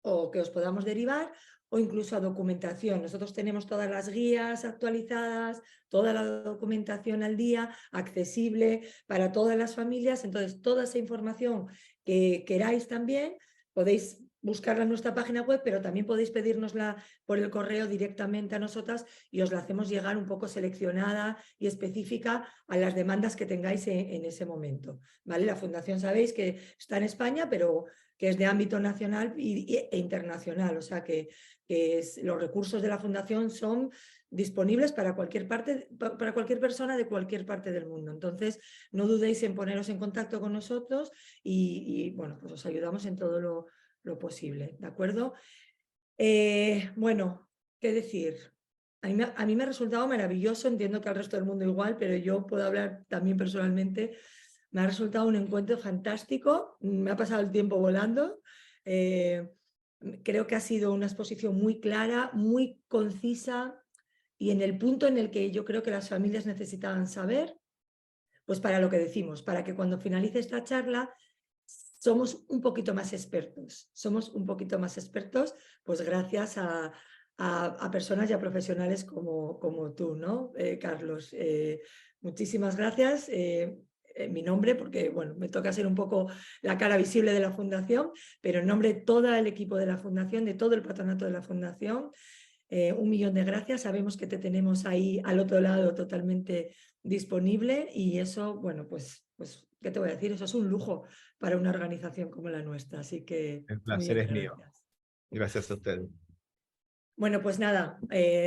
o que os podamos derivar, o incluso a documentación. Nosotros tenemos todas las guías actualizadas, toda la documentación al día, accesible para todas las familias. Entonces, toda esa información que queráis también, podéis buscarla en nuestra página web, pero también podéis pedírnosla por el correo directamente a nosotras y os la hacemos llegar un poco seleccionada y específica a las demandas que tengáis en ese momento, ¿vale? La fundación sabéis que está en España, pero que es de ámbito nacional e internacional, o sea que los recursos de la Fundación son disponibles para cualquier persona de cualquier parte del mundo. Entonces, no dudéis en poneros en contacto con nosotros y bueno, pues os ayudamos en todo lo posible, ¿de acuerdo? Bueno, ¿qué decir? A mí me ha resultado maravilloso, entiendo que al resto del mundo igual, pero yo puedo hablar también personalmente. Me ha resultado un encuentro fantástico, me ha pasado el tiempo volando. Creo que ha sido una exposición muy clara, muy concisa y en el punto en el que yo creo que las familias necesitaban saber, pues para lo que decimos, para que cuando finalice esta charla somos un poquito más expertos. Somos un poquito más expertos, pues gracias a personas y a profesionales como tú, ¿no, Carlos? Muchísimas gracias. Mi nombre, porque bueno, me toca ser un poco la cara visible de la Fundación, pero en nombre de todo el equipo de la Fundación, de todo el patronato de la Fundación, 1.000.000 de gracias. Sabemos que te tenemos ahí al otro lado totalmente disponible y eso, bueno, pues ¿qué te voy a decir? Eso es un lujo para una organización como la nuestra, así que El 1.000.000 placer de es mío. gracias. Gracias a usted. Bueno, pues nada,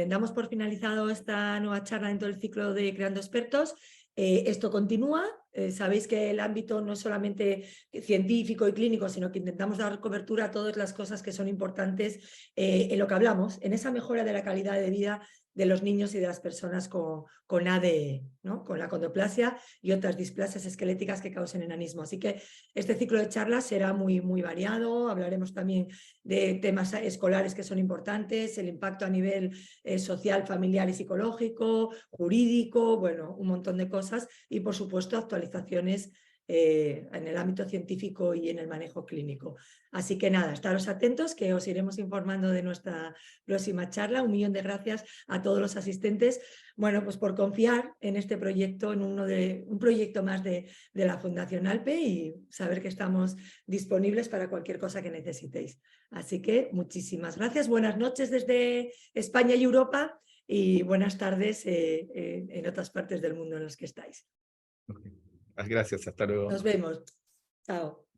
damos por finalizado esta nueva charla dentro del ciclo de Creando Expertos. Esto continúa. Sabéis que el ámbito no es solamente científico y clínico, sino que intentamos dar cobertura a todas las cosas que son importantes en lo que hablamos, en esa mejora de la calidad de vida de los niños y de las personas con ADE, ¿no? Con la acondroplasia y otras displasias esqueléticas que causen enanismo. Así que este ciclo de charlas será muy variado. Hablaremos también de temas escolares que son importantes, el impacto a nivel social, familiar y psicológico, jurídico, bueno, un montón de cosas y por supuesto actualizaciones en el ámbito científico y en el manejo clínico. Así que nada, estaros atentos que os iremos informando de nuestra próxima charla. 1.000.000 de gracias a todos los asistentes, bueno, pues por confiar en este proyecto, en un proyecto más de la Fundación ALPE y saber que estamos disponibles para cualquier cosa que necesitéis. Así que muchísimas gracias. Buenas noches desde España y Europa y buenas tardes en otras partes del mundo en las que estáis. Gracias, hasta luego. Nos vemos. Chao.